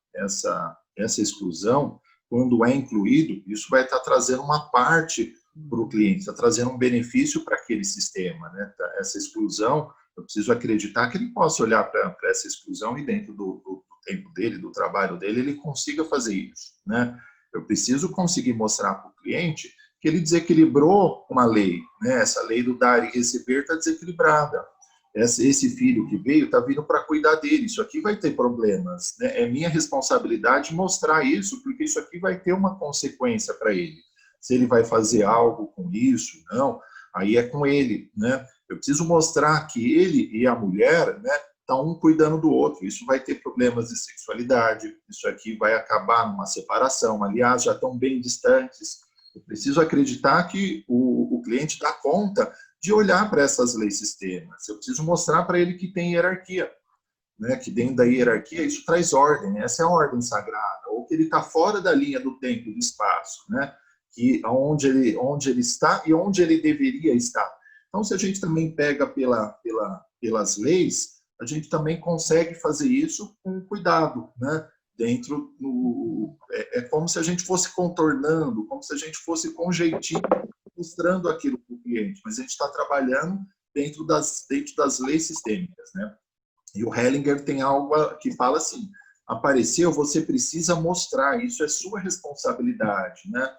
S1: exclusão, quando é incluído, isso vai estar trazendo uma parte para o cliente, está trazendo um benefício para aquele sistema, né? Essa exclusão, eu preciso acreditar que ele possa olhar para essa exclusão e dentro do tempo dele, do trabalho dele, ele consiga fazer isso, né? Eu preciso conseguir mostrar para o cliente que ele desequilibrou uma lei, né? Essa lei do dar e receber está desequilibrada. Esse filho que veio está vindo para cuidar dele. Isso aqui vai ter problemas, né? É minha responsabilidade mostrar isso, porque isso aqui vai ter uma consequência para ele. Se ele vai fazer algo com isso, não, aí é com ele, né? Eu preciso mostrar que ele e a mulher, né, estão um cuidando do outro. Isso vai ter problemas de sexualidade, isso aqui vai acabar numa separação. Aliás, já estão bem distantes. Eu preciso acreditar que o cliente dá conta de olhar para essas leis sistemas. Eu preciso mostrar para ele que tem hierarquia, né? Que dentro da hierarquia isso traz ordem, essa é a ordem sagrada, ou que ele está fora da linha do tempo e do espaço, né? Que onde ele está e onde ele deveria estar. Então, se a gente também pega pelas leis, a gente também consegue fazer isso com cuidado, né? É como se a gente fosse contornando, como se a gente fosse com jeitinho mostrando aquilo para o cliente, mas a gente está trabalhando dentro das leis sistêmicas, né? E o Hellinger tem algo que fala assim: apareceu, você precisa mostrar, isso é sua responsabilidade, né?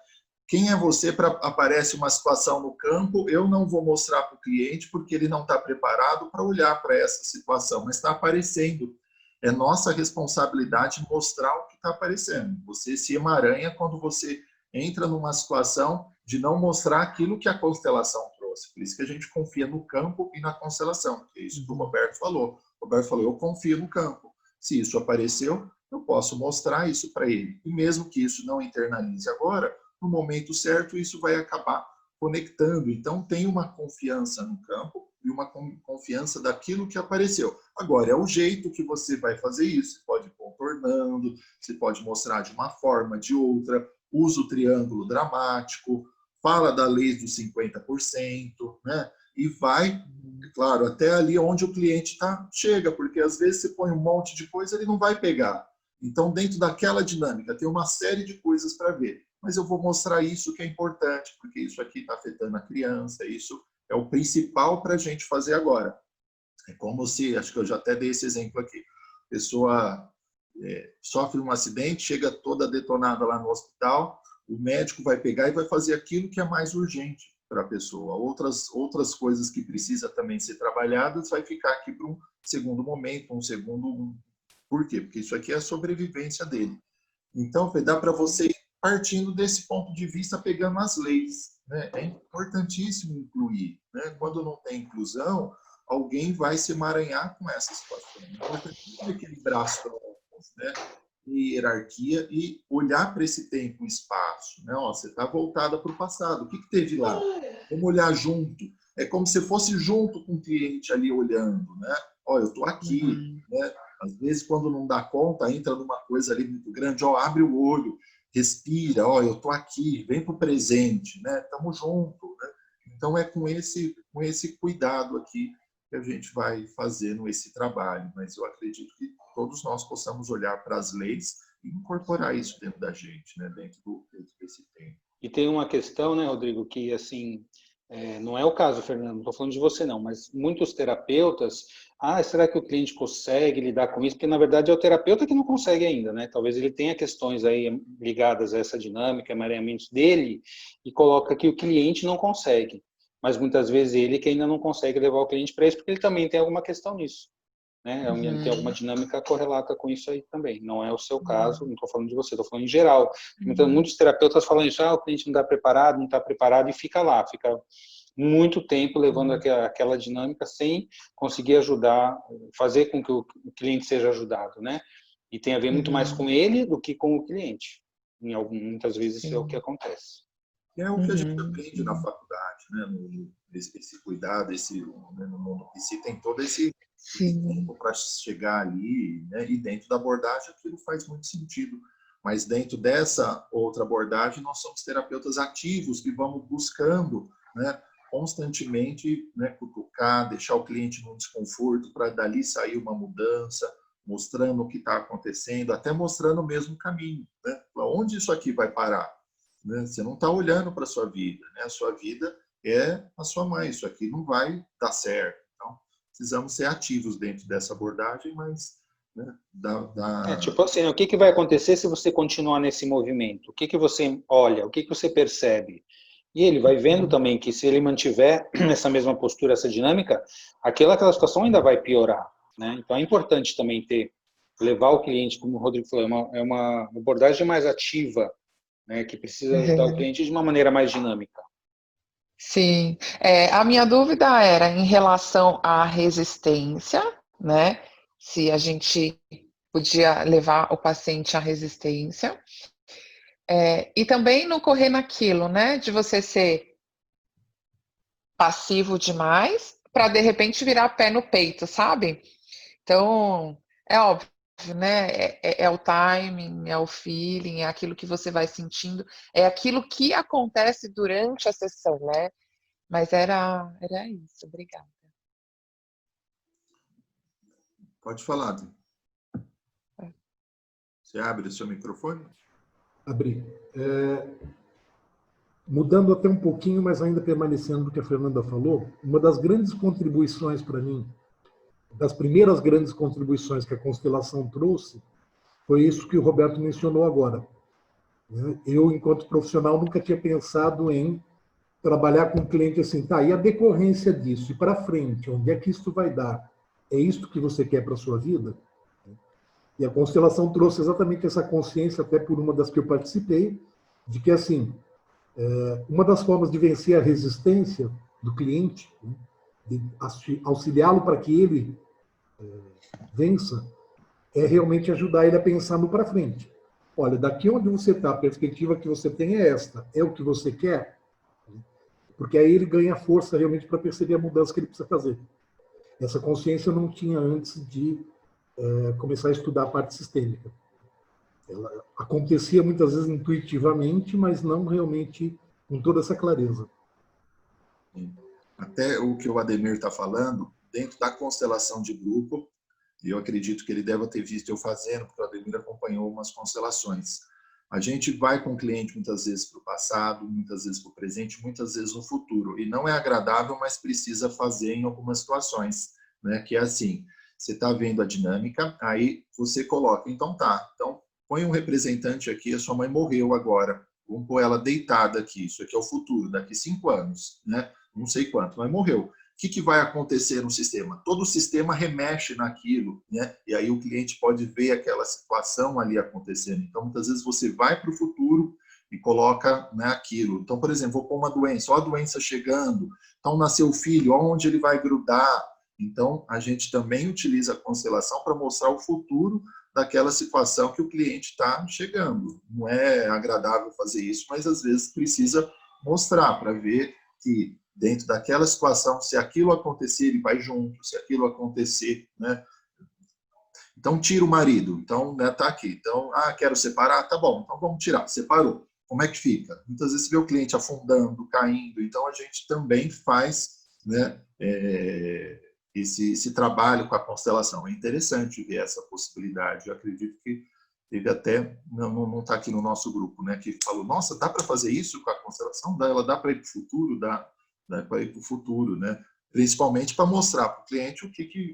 S1: Quem é você para aparece uma situação no campo, eu não vou mostrar para o cliente porque ele não está preparado para olhar para essa situação, mas está aparecendo. É nossa responsabilidade mostrar o que está aparecendo. Você se emaranha quando você entra numa situação de não mostrar aquilo que a constelação trouxe. Por isso que a gente confia no campo e na constelação, que é isso que o Roberto falou. O Roberto falou, eu confio no campo. Se isso apareceu, eu posso mostrar isso para ele. E mesmo que isso não internalize agora, no momento certo, isso vai acabar conectando. Então, tem uma confiança no campo e uma confiança daquilo que apareceu. Agora, é o jeito que você vai fazer isso. Você pode ir contornando, você pode mostrar de uma forma, de outra, usa o triângulo dramático, fala da lei dos 50%, né? E vai, claro, até ali onde o cliente chega, porque às vezes você põe um monte de coisa, ele não vai pegar. Então, dentro daquela dinâmica, tem uma série de coisas para ver. Mas eu vou mostrar isso que é importante, porque isso aqui está afetando a criança, isso é o principal para a gente fazer agora. É como se, acho que eu já até dei esse exemplo aqui, a pessoa sofre um acidente, chega toda detonada lá no hospital, o médico vai pegar e vai fazer aquilo que é mais urgente para a pessoa. Outras coisas que precisa também ser trabalhadas vai ficar aqui para um segundo momento, um segundo... Por quê? Porque isso aqui é a sobrevivência dele. Então, dá para você ir partindo desse ponto de vista, pegando as leis, né? É importantíssimo incluir, né? Quando não tem inclusão, alguém vai se emaranhar com essa situação. É importantíssimo equilibrar as trocas, né? E hierarquia e olhar para esse tempo e espaço, né? Ó, você está voltada para o passado. O que teve lá? Vamos olhar junto. É como se fosse junto com o cliente ali olhando, né? Ó, eu estou aqui, né? Às vezes, quando não dá conta, entra numa coisa ali muito grande, ó, abre o olho, respira, ó, eu estou aqui, vem para o presente, né? Estamos juntos, né? Então, é com esse cuidado aqui que a gente vai fazendo esse trabalho. Mas eu acredito que todos nós possamos olhar para as leis e incorporar isso dentro da gente, né? Dentro desse tempo.
S3: E tem uma questão, né, Rodrigo, que, assim, não é o caso, Fernando, não estou falando de você não, mas muitos terapeutas, será que o cliente consegue lidar com isso? Porque, na verdade, é o terapeuta que não consegue ainda, né? Talvez ele tenha questões aí ligadas a essa dinâmica, emaranhamentos dele, e coloca que o cliente não consegue. Mas, muitas vezes, ele que ainda não consegue levar o cliente para isso, porque ele também tem alguma questão nisso. Né? Tem alguma dinâmica correlata com isso aí também. Não é o seu caso, não estou falando de você, estou falando em geral. Então, muitos terapeutas falam isso, o cliente não está preparado, e fica lá, fica muito tempo levando aquela dinâmica sem conseguir ajudar, fazer com que o cliente seja ajudado, né? E tem a ver muito mais com ele do que com o cliente. Muitas vezes isso é o que acontece.
S1: É o que a gente aprende na faculdade, né? Esse cuidado, né? No mundo PC tem todo esse tempo para chegar ali, né? E dentro da abordagem aquilo faz muito sentido. Mas dentro dessa outra abordagem nós somos terapeutas ativos que vamos buscando, né? Constantemente, né? Cutucar, deixar o cliente num desconforto para dali sair uma mudança, mostrando o que está acontecendo, até mostrando o mesmo caminho, né? Onde isso aqui vai parar? Né? Você não está olhando para a sua vida, né? A sua vida é a sua mãe, isso aqui não vai dar certo. Então, precisamos ser ativos dentro dessa abordagem, mas, né,
S3: tipo assim, o que vai acontecer se você continuar nesse movimento? O que você olha? O que você percebe? E ele vai vendo também que se ele mantiver essa mesma postura, essa dinâmica, aquela situação ainda vai piorar, né? Então é importante também levar o cliente, como o Rodrigo falou, é uma abordagem mais ativa, né, que precisa ajudar o cliente de uma maneira mais dinâmica.
S6: Sim. A minha dúvida era em relação à resistência, né? Se a gente podia levar o paciente à resistência. E também não correr naquilo, né? De você ser passivo demais para de repente virar pé no peito, sabe? Então, é óbvio, né? É o timing, é o feeling, é aquilo que você vai sentindo, é aquilo que acontece durante a sessão, né? Mas era isso, obrigada.
S1: Pode falar, Adri. Você abre o seu microfone?
S7: Abri. Mudando até um pouquinho, mas ainda permanecendo do que a Fernanda falou, uma das grandes contribuições para mim, das primeiras grandes contribuições que a constelação trouxe, foi isso que o Roberto mencionou agora. Eu, enquanto profissional, nunca tinha pensado em trabalhar com o cliente assim, tá, e a decorrência disso, e para frente, onde é que isso vai dar? É isto que você quer para a sua vida? E a constelação trouxe exatamente essa consciência, até por uma das que eu participei, de que, assim, uma das formas de vencer a resistência do cliente, de auxiliá-lo para que ele vença, é realmente ajudar ele a pensar no para frente. Olha, daqui onde você está, a perspectiva que você tem é esta, é o que você quer? Porque aí ele ganha força realmente para perceber a mudança que ele precisa fazer. Essa consciência eu não tinha antes de começar a estudar a parte sistêmica. Ela acontecia muitas vezes intuitivamente, mas não realmente com toda essa clareza.
S1: Até o que o Ademir está falando, dentro da constelação de grupo, e eu acredito que ele deve ter visto eu fazendo, porque o Ademir acompanhou umas constelações. A gente vai com o cliente muitas vezes para o passado, muitas vezes para o presente, muitas vezes no futuro. E não é agradável, mas precisa fazer em algumas situações, né? Que é assim, você está vendo a dinâmica, aí você coloca, então põe um representante aqui, a sua mãe morreu agora, vamos pôr ela deitada aqui, isso aqui é o futuro, daqui 5 anos, né? Não sei quanto, mas morreu. O que vai acontecer no sistema? Todo o sistema remexe naquilo, né? E aí o cliente pode ver aquela situação ali acontecendo. Então, muitas vezes você vai para o futuro e coloca, né, aquilo. Então, por exemplo, vou pôr uma doença, ó a doença chegando, então nasceu o filho, onde ele vai grudar. Então, a gente também utiliza a constelação para mostrar o futuro daquela situação que o cliente está chegando. Não é agradável fazer isso, mas às vezes precisa mostrar para ver que dentro daquela situação, se aquilo acontecer, ele vai junto, se aquilo acontecer, né? Então, tira o marido, então, né, tá aqui. Então, quero separar, tá bom, então vamos tirar, separou. Como é que fica? Muitas vezes você vê o cliente afundando, caindo, então a gente também faz, né, esse trabalho com a constelação. É interessante ver essa possibilidade, eu acredito que teve até, não está aqui no nosso grupo, né, que falou, nossa, dá para fazer isso com a constelação? Ela dá para ir para o futuro? Dá para ir para o futuro, né? Principalmente para mostrar para o cliente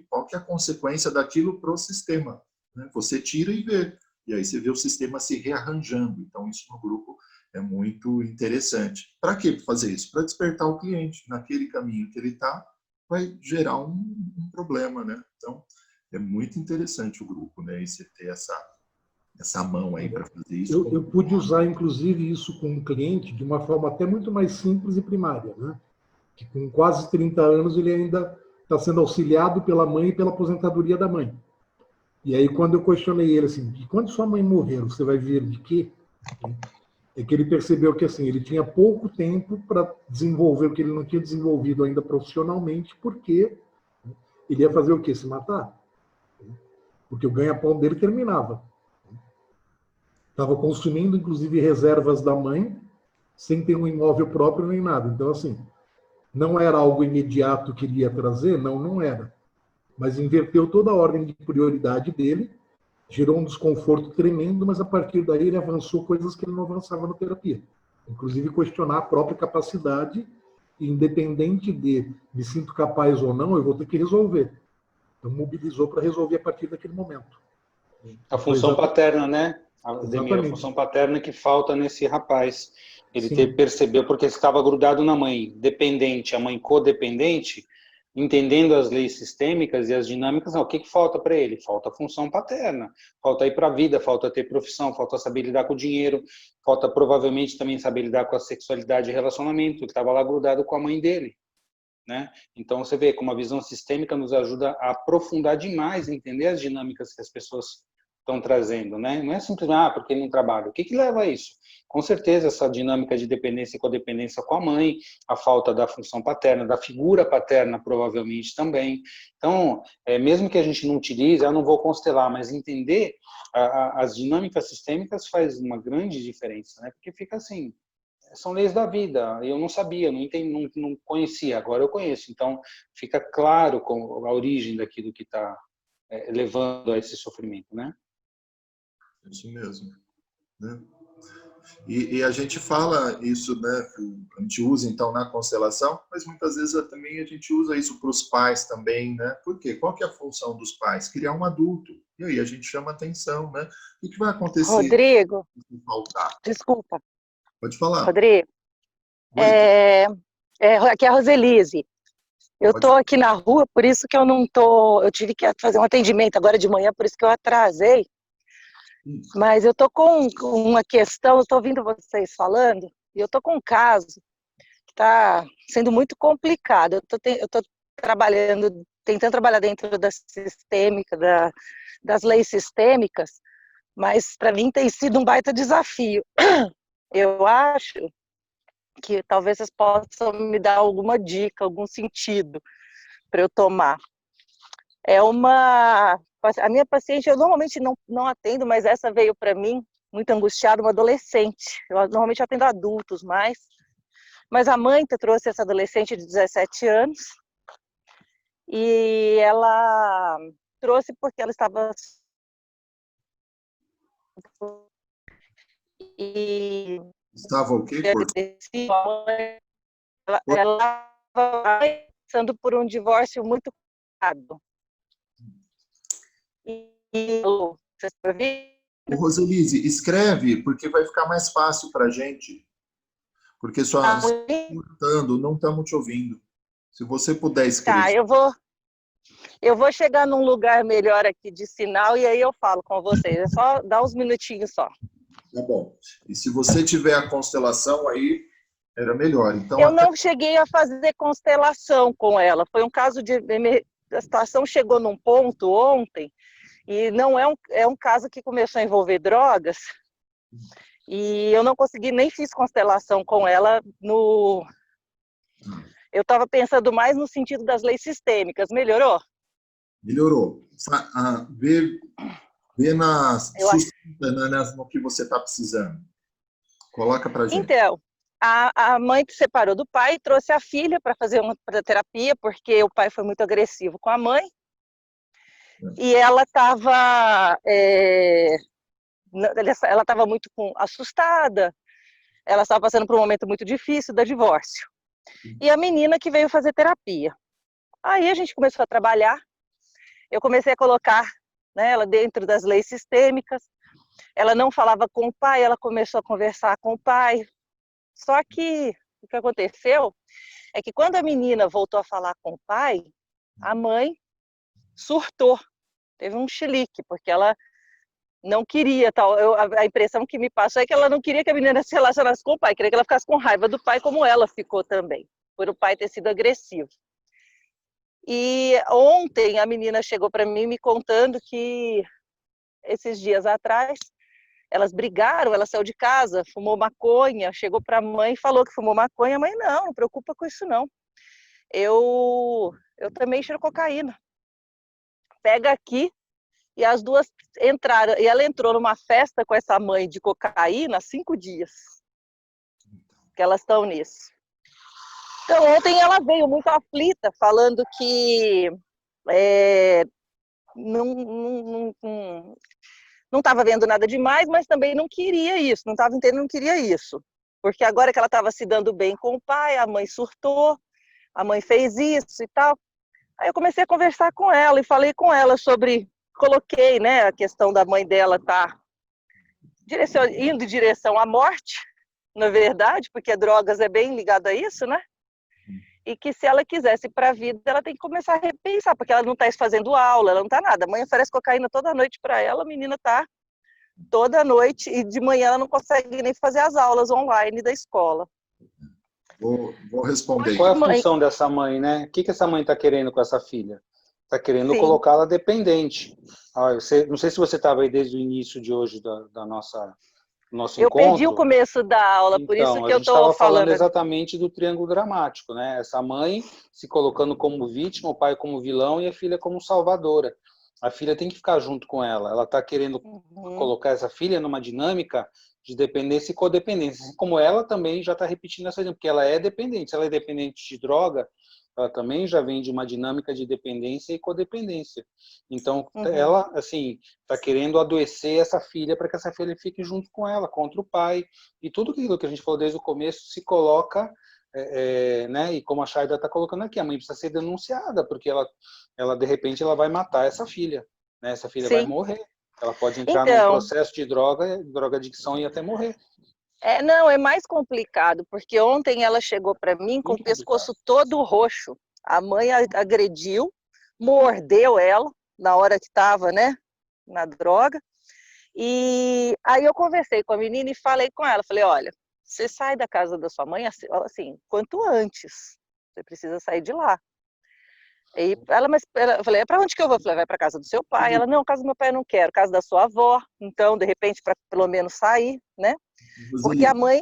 S1: qual que é a consequência daquilo para o sistema. Né? Você tira e vê, e aí você vê o sistema se rearranjando. Então, isso no grupo é muito interessante. Para que fazer isso? Para despertar o cliente naquele caminho que ele está, vai gerar um problema, né? Então, é muito interessante o grupo, né? E você ter essa mão aí para fazer isso.
S7: Eu pude usar, inclusive, isso com um cliente de uma forma até muito mais simples e primária, né? Que com quase 30 anos ele ainda está sendo auxiliado pela mãe e pela aposentadoria da mãe. E aí, quando eu questionei ele assim, e quando sua mãe morrer, você vai viver de quê? É que ele percebeu que assim, ele tinha pouco tempo para desenvolver o que ele não tinha desenvolvido ainda profissionalmente, porque ele ia fazer o quê? Se matar. Porque o ganha-pão dele terminava. Estava consumindo, inclusive, reservas da mãe, sem ter um imóvel próprio nem nada. Então, assim, não era algo imediato que ele ia trazer? Não, não era. Mas inverteu toda a ordem de prioridade dele, gerou um desconforto tremendo, mas a partir daí ele avançou coisas que ele não avançava na terapia. Inclusive questionar a própria capacidade, e independente de me sinto capaz ou não, eu vou ter que resolver. Então mobilizou para resolver a partir daquele momento.
S3: A função paterna, né? Ademir, a
S7: Exatamente.
S3: função paterna que falta nesse rapaz. Ele
S7: Sim.
S3: percebeu porque estava grudado na mãe, dependente, a mãe codependente, entendendo as leis sistêmicas e as dinâmicas, não, o que falta para ele? Falta a função paterna, falta ir para a vida, falta ter profissão, falta saber lidar com o dinheiro, falta provavelmente também saber lidar com a sexualidade e relacionamento. Ele estava lá grudado com a mãe dele, né? Então você vê como a visão sistêmica nos ajuda a aprofundar demais, entender as dinâmicas que as pessoas estão trazendo, né? Não é simplesmente, porque ele não trabalha. O que leva a isso? Com certeza, essa dinâmica de dependência e codependência com a mãe, a falta da função paterna, da figura paterna, provavelmente, também. Então, mesmo que a gente não utilize, eu não vou constelar, mas entender as dinâmicas sistêmicas faz uma grande diferença, né? Porque fica assim, são leis da vida, eu não sabia, não entendi, não conhecia, agora eu conheço. Então, fica claro a origem daquilo que está levando a esse sofrimento, né?
S1: Isso mesmo, né? E a gente fala isso, né? A gente usa então na constelação, mas muitas vezes também a gente usa isso para os pais também, né? Por quê? Qual que é a função dos pais? Criar um adulto. E aí a gente chama atenção, né? O que vai acontecer
S8: Rodrigo,
S1: se faltar?
S8: desculpa.
S1: Pode falar.
S8: Rodrigo,
S1: Oi,
S8: aqui é a Roselise. Eu
S1: pode
S8: estou aqui na rua, por isso que eu não tô. Eu tive que fazer um atendimento agora de manhã, por isso que eu atrasei. Mas eu estou com uma questão, eu estou ouvindo vocês falando, e eu estou com um caso que está sendo muito complicado. Eu estou trabalhando, tentando trabalhar dentro da sistêmica, das leis sistêmicas, mas para mim tem sido um baita desafio. Eu acho que talvez vocês possam me dar alguma dica, algum sentido para eu tomar. A minha paciente, eu normalmente não atendo, mas essa veio para mim muito angustiada, uma adolescente. Eu normalmente atendo adultos mas a mãe trouxe essa adolescente de 17 anos e ela trouxe porque ela estava
S1: Estava o quê?
S8: Ela estava passando por um divórcio muito complicado. Você está ouvindo?
S1: Roselise, escreve, porque vai ficar mais fácil para a gente. Porque só não estamos te ouvindo. Se você puder escrever.
S8: Tá, eu vou chegar num lugar melhor aqui de sinal e aí eu falo com vocês. É só dar uns minutinhos só.
S1: Tá bom. E se você tiver a constelação aí, era melhor. Então,
S8: eu não cheguei a fazer constelação com ela. Foi um caso a situação chegou num ponto ontem, e não é um caso que começou a envolver drogas, e eu não consegui, nem fiz constelação com ela. Eu estava pensando mais no sentido das leis sistêmicas. Melhorou?
S1: Melhorou. Vê no que você está precisando. Coloca para gente.
S8: Então, a mãe que separou do pai trouxe a filha para fazer uma terapia, porque o pai foi muito agressivo com a mãe. E ela estava muito assustada, ela estava passando por um momento muito difícil do divórcio. E a menina que veio fazer terapia. Aí a gente começou a trabalhar, eu comecei a colocar, né, ela dentro das leis sistêmicas, ela não falava com o pai, ela começou a conversar com o pai. Só que o que aconteceu é que quando a menina voltou a falar com o pai, a mãe surtou, teve um chilique, porque ela não queria, a impressão que me passou é que ela não queria que a menina se relacionasse com o pai, queria que ela ficasse com raiva do pai, como ela ficou também, por o pai ter sido agressivo. E ontem a menina chegou para mim me contando que esses dias atrás elas brigaram, ela saiu de casa, fumou maconha, chegou para a mãe e falou que fumou maconha. A mãe, não preocupa com isso não. Eu também cheiro cocaína. Pega aqui. E as duas entraram, e ela entrou numa festa com essa mãe de cocaína há 5 dias que elas estão nisso. Então ontem ela veio muito aflita, falando que não estava vendo nada demais, mas também não queria isso, não estava entendendo, não queria isso. Porque agora que ela estava se dando bem com o pai, a mãe surtou, a mãe fez isso e tal. Aí eu comecei a conversar com ela e falei com ela sobre, coloquei, né, a questão da mãe dela estar indo em direção à morte, na verdade, porque drogas é bem ligado a isso, né? E que se ela quisesse ir para a vida, ela tem que começar a repensar, porque ela não está fazendo aula, ela não está nada. A mãe oferece cocaína toda noite para ela, a menina está toda noite, e de manhã ela não consegue nem fazer as aulas online da escola.
S1: Vou responder.
S3: Qual é a função dessa mãe, né? O que essa mãe está querendo com essa filha? Está querendo colocá-la dependente. Não sei se você estava aí desde o início de hoje da nosso encontro.
S8: Eu perdi o começo da aula, por isso que eu estou
S3: falando exatamente do triângulo dramático, né? Essa mãe se colocando como vítima, o pai como vilão e a filha como salvadora. A filha tem que ficar junto com ela. Ela está querendo colocar essa filha numa dinâmica de dependência e codependência. Como ela também já está repetindo essa dinâmica, porque ela é dependente. Se ela é dependente de droga, ela também já vem de uma dinâmica de dependência e codependência. Então, ela, assim, está querendo adoecer essa filha para que essa filha fique junto com ela, contra o pai. E tudo aquilo que a gente falou desde o começo se coloca, né? E como a Shaida está colocando aqui, a mãe precisa ser denunciada, porque ela de repente, ela vai matar essa filha. Né? Essa filha vai morrer. Ela pode entrar num processo de drogadicção e até morrer.
S8: Não, é mais complicado, porque ontem ela chegou para mim com o pescoço todo roxo. A mãe agrediu, mordeu ela na hora que estava, né, na droga. E aí eu conversei com a menina e falei com ela, falei, olha, você sai da casa da sua mãe assim, quanto antes. Você precisa sair de lá. E eu falei, para onde que eu vou? Eu falei, vai para casa do seu pai. Ela, não, casa do meu pai eu não quero, casa da sua avó. Então, de repente, para pelo menos sair, né? Porque a mãe...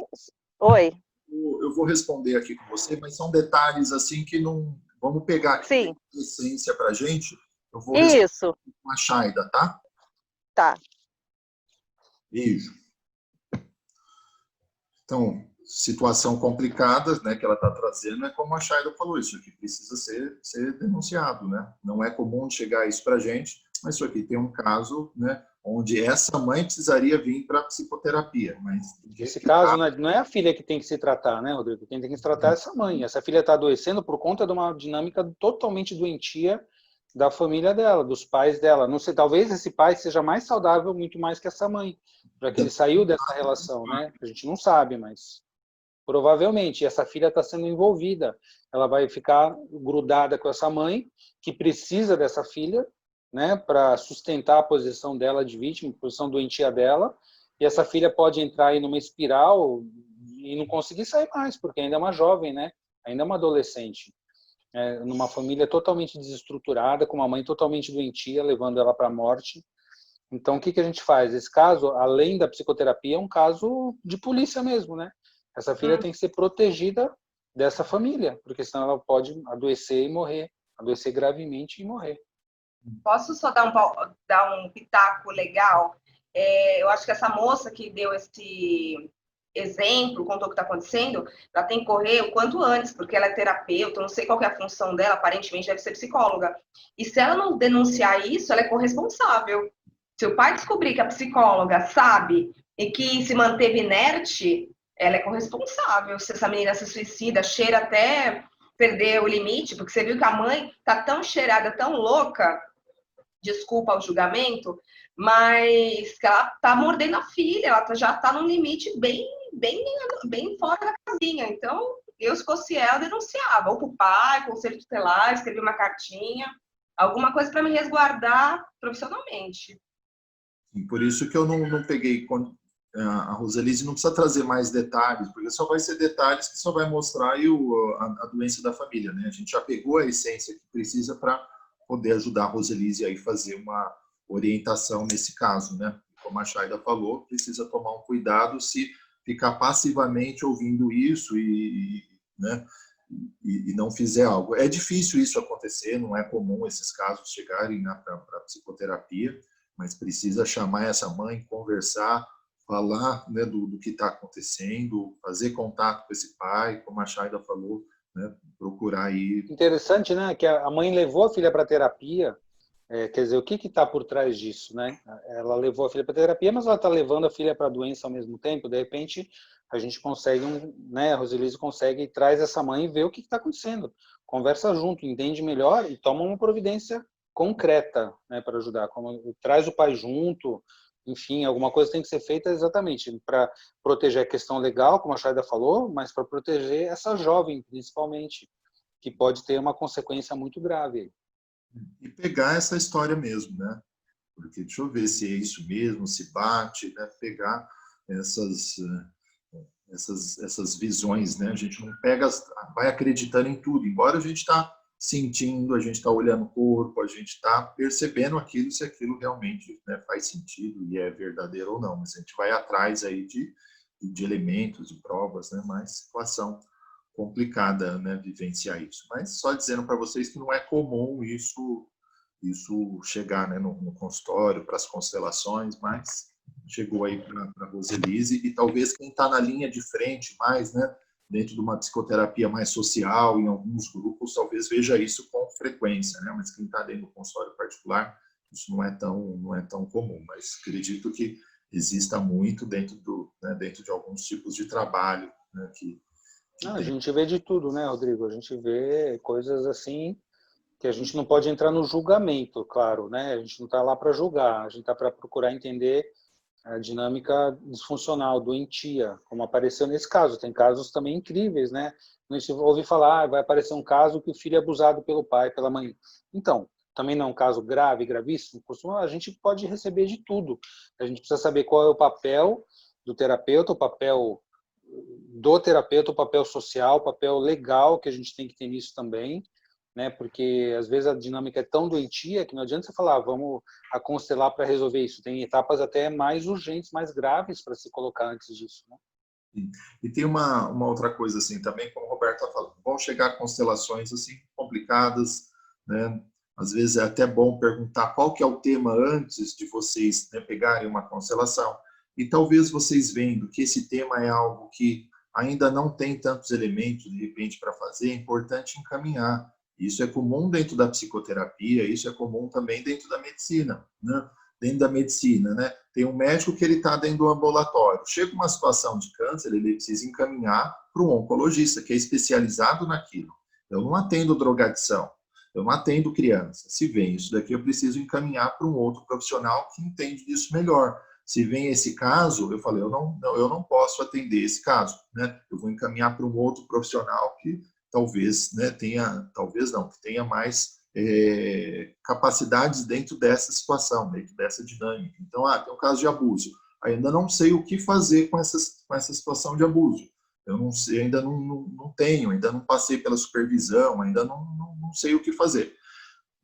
S8: Oi.
S1: Eu vou responder aqui com você, mas são detalhes assim que não... Vamos pegar aqui a essência para a gente. Eu vou responder com a Shaida, tá?
S8: Tá.
S1: Beijo. Então, situação complicada, né, que ela está trazendo, é como a Shaida falou, isso aqui precisa ser denunciado, né? Não é comum chegar isso para a gente, mas isso aqui tem um caso, né, onde essa mãe precisaria vir para a psicoterapia. Mas
S3: nesse caso, não é a filha que tem que se tratar, né, Rodrigo? Quem tem que se tratar é essa mãe. Essa filha está adoecendo por conta de uma dinâmica totalmente doentia da família dela, dos pais dela. Não sei, talvez esse pai seja mais saudável muito mais que essa mãe, para que ele saiu dessa relação, né? A gente não sabe, mas provavelmente essa filha está sendo envolvida. Ela vai ficar grudada com essa mãe que precisa dessa filha, né, para sustentar a posição dela de vítima, a posição doentia dela, e essa filha pode entrar aí numa espiral e não conseguir sair mais, porque ainda é uma jovem, né? Ainda é uma adolescente. Numa família totalmente desestruturada, com uma mãe totalmente doentia, levando ela para a morte. Então, o que a gente faz? Esse caso, além da psicoterapia, é um caso de polícia mesmo, né? Essa filha tem que ser protegida dessa família, porque senão ela pode adoecer e morrer, adoecer gravemente e morrer.
S5: Posso só dar um pitaco legal? Eu acho que essa moça que deu esse exemplo, contou o que está acontecendo, ela tem que correr o quanto antes, porque ela é terapeuta, não sei qual que é a função dela, aparentemente deve ser psicóloga. E se ela não denunciar isso, ela é corresponsável. Se o pai descobrir que a psicóloga sabe e que se manteve inerte, ela é corresponsável. Se essa menina se suicida, cheira até perder o limite, porque você viu que a mãe tá tão cheirada, tão louca, desculpa o julgamento, mas que ela tá mordendo a filha, ela já tá num limite bem fora da casinha. Então, eu, se fosse ela, denunciava, ou pro pai, conselho tutelar, escrevi uma cartinha, alguma coisa para me resguardar profissionalmente.
S1: E por isso que eu não peguei a Roselise não precisa trazer mais detalhes, porque só vai ser detalhes que só vai mostrar aí a doença da família, né? A gente já pegou a essência que precisa para poder ajudar a Roselise aí fazer uma orientação nesse caso, né? Como a Shaida falou, precisa tomar um cuidado se ficar passivamente ouvindo isso né, e não fizer algo. É difícil isso acontecer, não é comum esses casos chegarem para a psicoterapia, mas precisa chamar essa mãe, conversar, falar, né, do que está acontecendo, fazer contato com esse pai, como a Shaida falou, né, procurar aí.
S3: Interessante, né, que a mãe levou a filha para terapia. Quer dizer, o que está por trás disso, né? Ela levou a filha para terapia, mas ela está levando a filha para a doença ao mesmo tempo. De repente, a gente consegue, né? A Roselise consegue, traz essa mãe e vê o que está acontecendo. Conversa junto, entende melhor e toma uma providência concreta, né, para ajudar. Traz o pai junto, enfim, alguma coisa tem que ser feita exatamente para proteger a questão legal, como a Shaida falou, mas para proteger essa jovem, principalmente, que pode ter uma consequência muito grave.
S1: E pegar essa história mesmo, né? Porque deixa eu ver se é isso mesmo, se bate, né? Pegar essas visões, né? A gente não pega, vai acreditando em tudo, embora a gente está sentindo, a gente está olhando o corpo, a gente está percebendo aquilo, se aquilo realmente, né, faz sentido e é verdadeiro ou não, mas a gente vai atrás aí de elementos, de provas, né? Mas situação complicada, né, vivenciar isso. Mas só dizendo para vocês que não é comum isso chegar, né, no consultório, para as constelações, mas chegou aí para a Roselise, e talvez quem está na linha de frente mais, né, dentro de uma psicoterapia mais social, em alguns grupos, talvez veja isso com frequência, né, mas quem está dentro do consultório particular, isso não é tão comum, mas acredito que exista muito dentro de alguns tipos de trabalho, né,
S3: a gente vê de tudo, né, Rodrigo? A gente vê coisas assim que a gente não pode entrar no julgamento, claro, né? A gente não está lá para julgar, a gente está para procurar entender a dinâmica disfuncional, doentia, como apareceu nesse caso. Tem casos também incríveis, né? A gente ouve falar, vai aparecer um caso que o filho é abusado pelo pai, pela mãe. Então, também não é um caso grave, gravíssimo, a gente pode receber de tudo. A gente precisa saber qual é o papel do terapeuta, o papel social, o papel legal que a gente tem que ter nisso também, né? Porque às vezes a dinâmica é tão doentia que não adianta você falar, vamos aconstelar para resolver isso. Tem etapas até mais urgentes, mais graves para se colocar antes disso, né?
S1: E tem uma outra coisa assim também, como o Roberto está falando, vão chegar constelações assim complicadas, né? Às vezes é até bom perguntar qual que é o tema antes de vocês, né, pegarem uma constelação. E talvez vocês vendo que esse tema é algo que ainda não tem tantos elementos, de repente, para fazer, é importante encaminhar. Isso é comum dentro da psicoterapia, isso é comum também dentro da medicina, né? Dentro da medicina, né? Tem um médico que ele está dentro do ambulatório. Chega uma situação de câncer, ele precisa encaminhar para um oncologista, que é especializado naquilo. Eu não atendo drogadição, eu não atendo criança. Se vem isso daqui, eu preciso encaminhar para um outro profissional que entende disso melhor. Se vem esse caso, eu falei, eu não posso atender esse caso, né? Eu vou encaminhar para um outro profissional que talvez, né, que tenha mais capacidades dentro dessa situação, dentro dessa dinâmica. Então, tem um caso de abuso. Ainda não sei o que fazer com essa situação de abuso. Eu não sei, ainda não tenho, ainda não passei pela supervisão, ainda não sei o que fazer.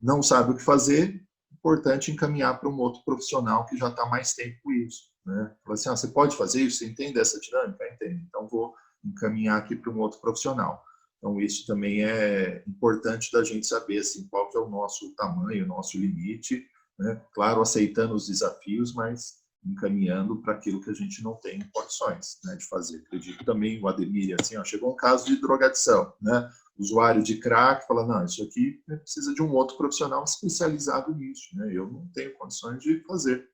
S1: Não sabe o que fazer, importante encaminhar para um outro profissional que já está mais tempo com isso, né? Fala assim, você pode fazer isso? Você entende essa dinâmica? Entende. Então, vou encaminhar aqui para um outro profissional. Então, isso também é importante da gente saber assim, qual que é o nosso tamanho, o nosso limite, né? Claro, aceitando os desafios, mas encaminhando para aquilo que a gente não tem condições, né, de fazer. Acredito também, o Ademir, assim, chegou um caso de drogadição, né? Usuário de crack fala, não, isso aqui precisa de um outro profissional especializado nisso, né? Eu não tenho condições de fazer.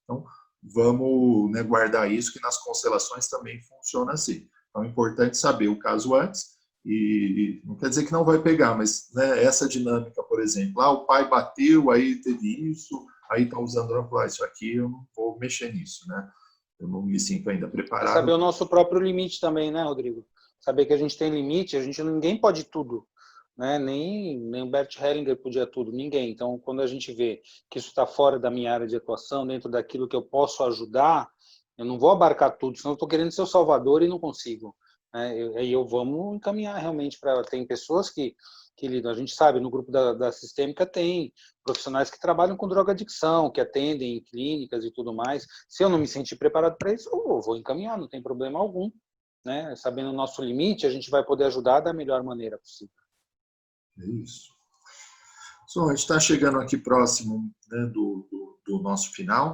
S1: Então, vamos, né, guardar isso, que nas constelações também funciona assim. Então, é importante saber o caso antes, e não quer dizer que não vai pegar, mas, né, essa dinâmica, por exemplo, o pai bateu, aí teve isso, aí está usando droga, isso aqui eu não vou mexer nisso, né? Eu não me sinto ainda preparado.
S3: Saber o nosso próprio limite também, né, Rodrigo? Saber que a gente tem limite, ninguém pode tudo, né? Nem o Bert Hellinger podia tudo, ninguém. Então, quando a gente vê que isso está fora da minha área de atuação, dentro daquilo que eu posso ajudar, Eu não vou abarcar tudo, senão eu estou querendo ser o salvador e não consigo. Aí vamos encaminhar realmente para... Tem pessoas que lidam, a gente sabe, no grupo da Sistêmica tem profissionais que trabalham com drogadicção, que atendem em clínicas e tudo mais. Se eu não me sentir preparado para isso, eu vou encaminhar, não tem problema algum. Né? Sabendo o nosso limite, a gente vai poder ajudar da melhor maneira possível.
S1: É isso. Bom, a gente está chegando aqui próximo, né, do nosso final.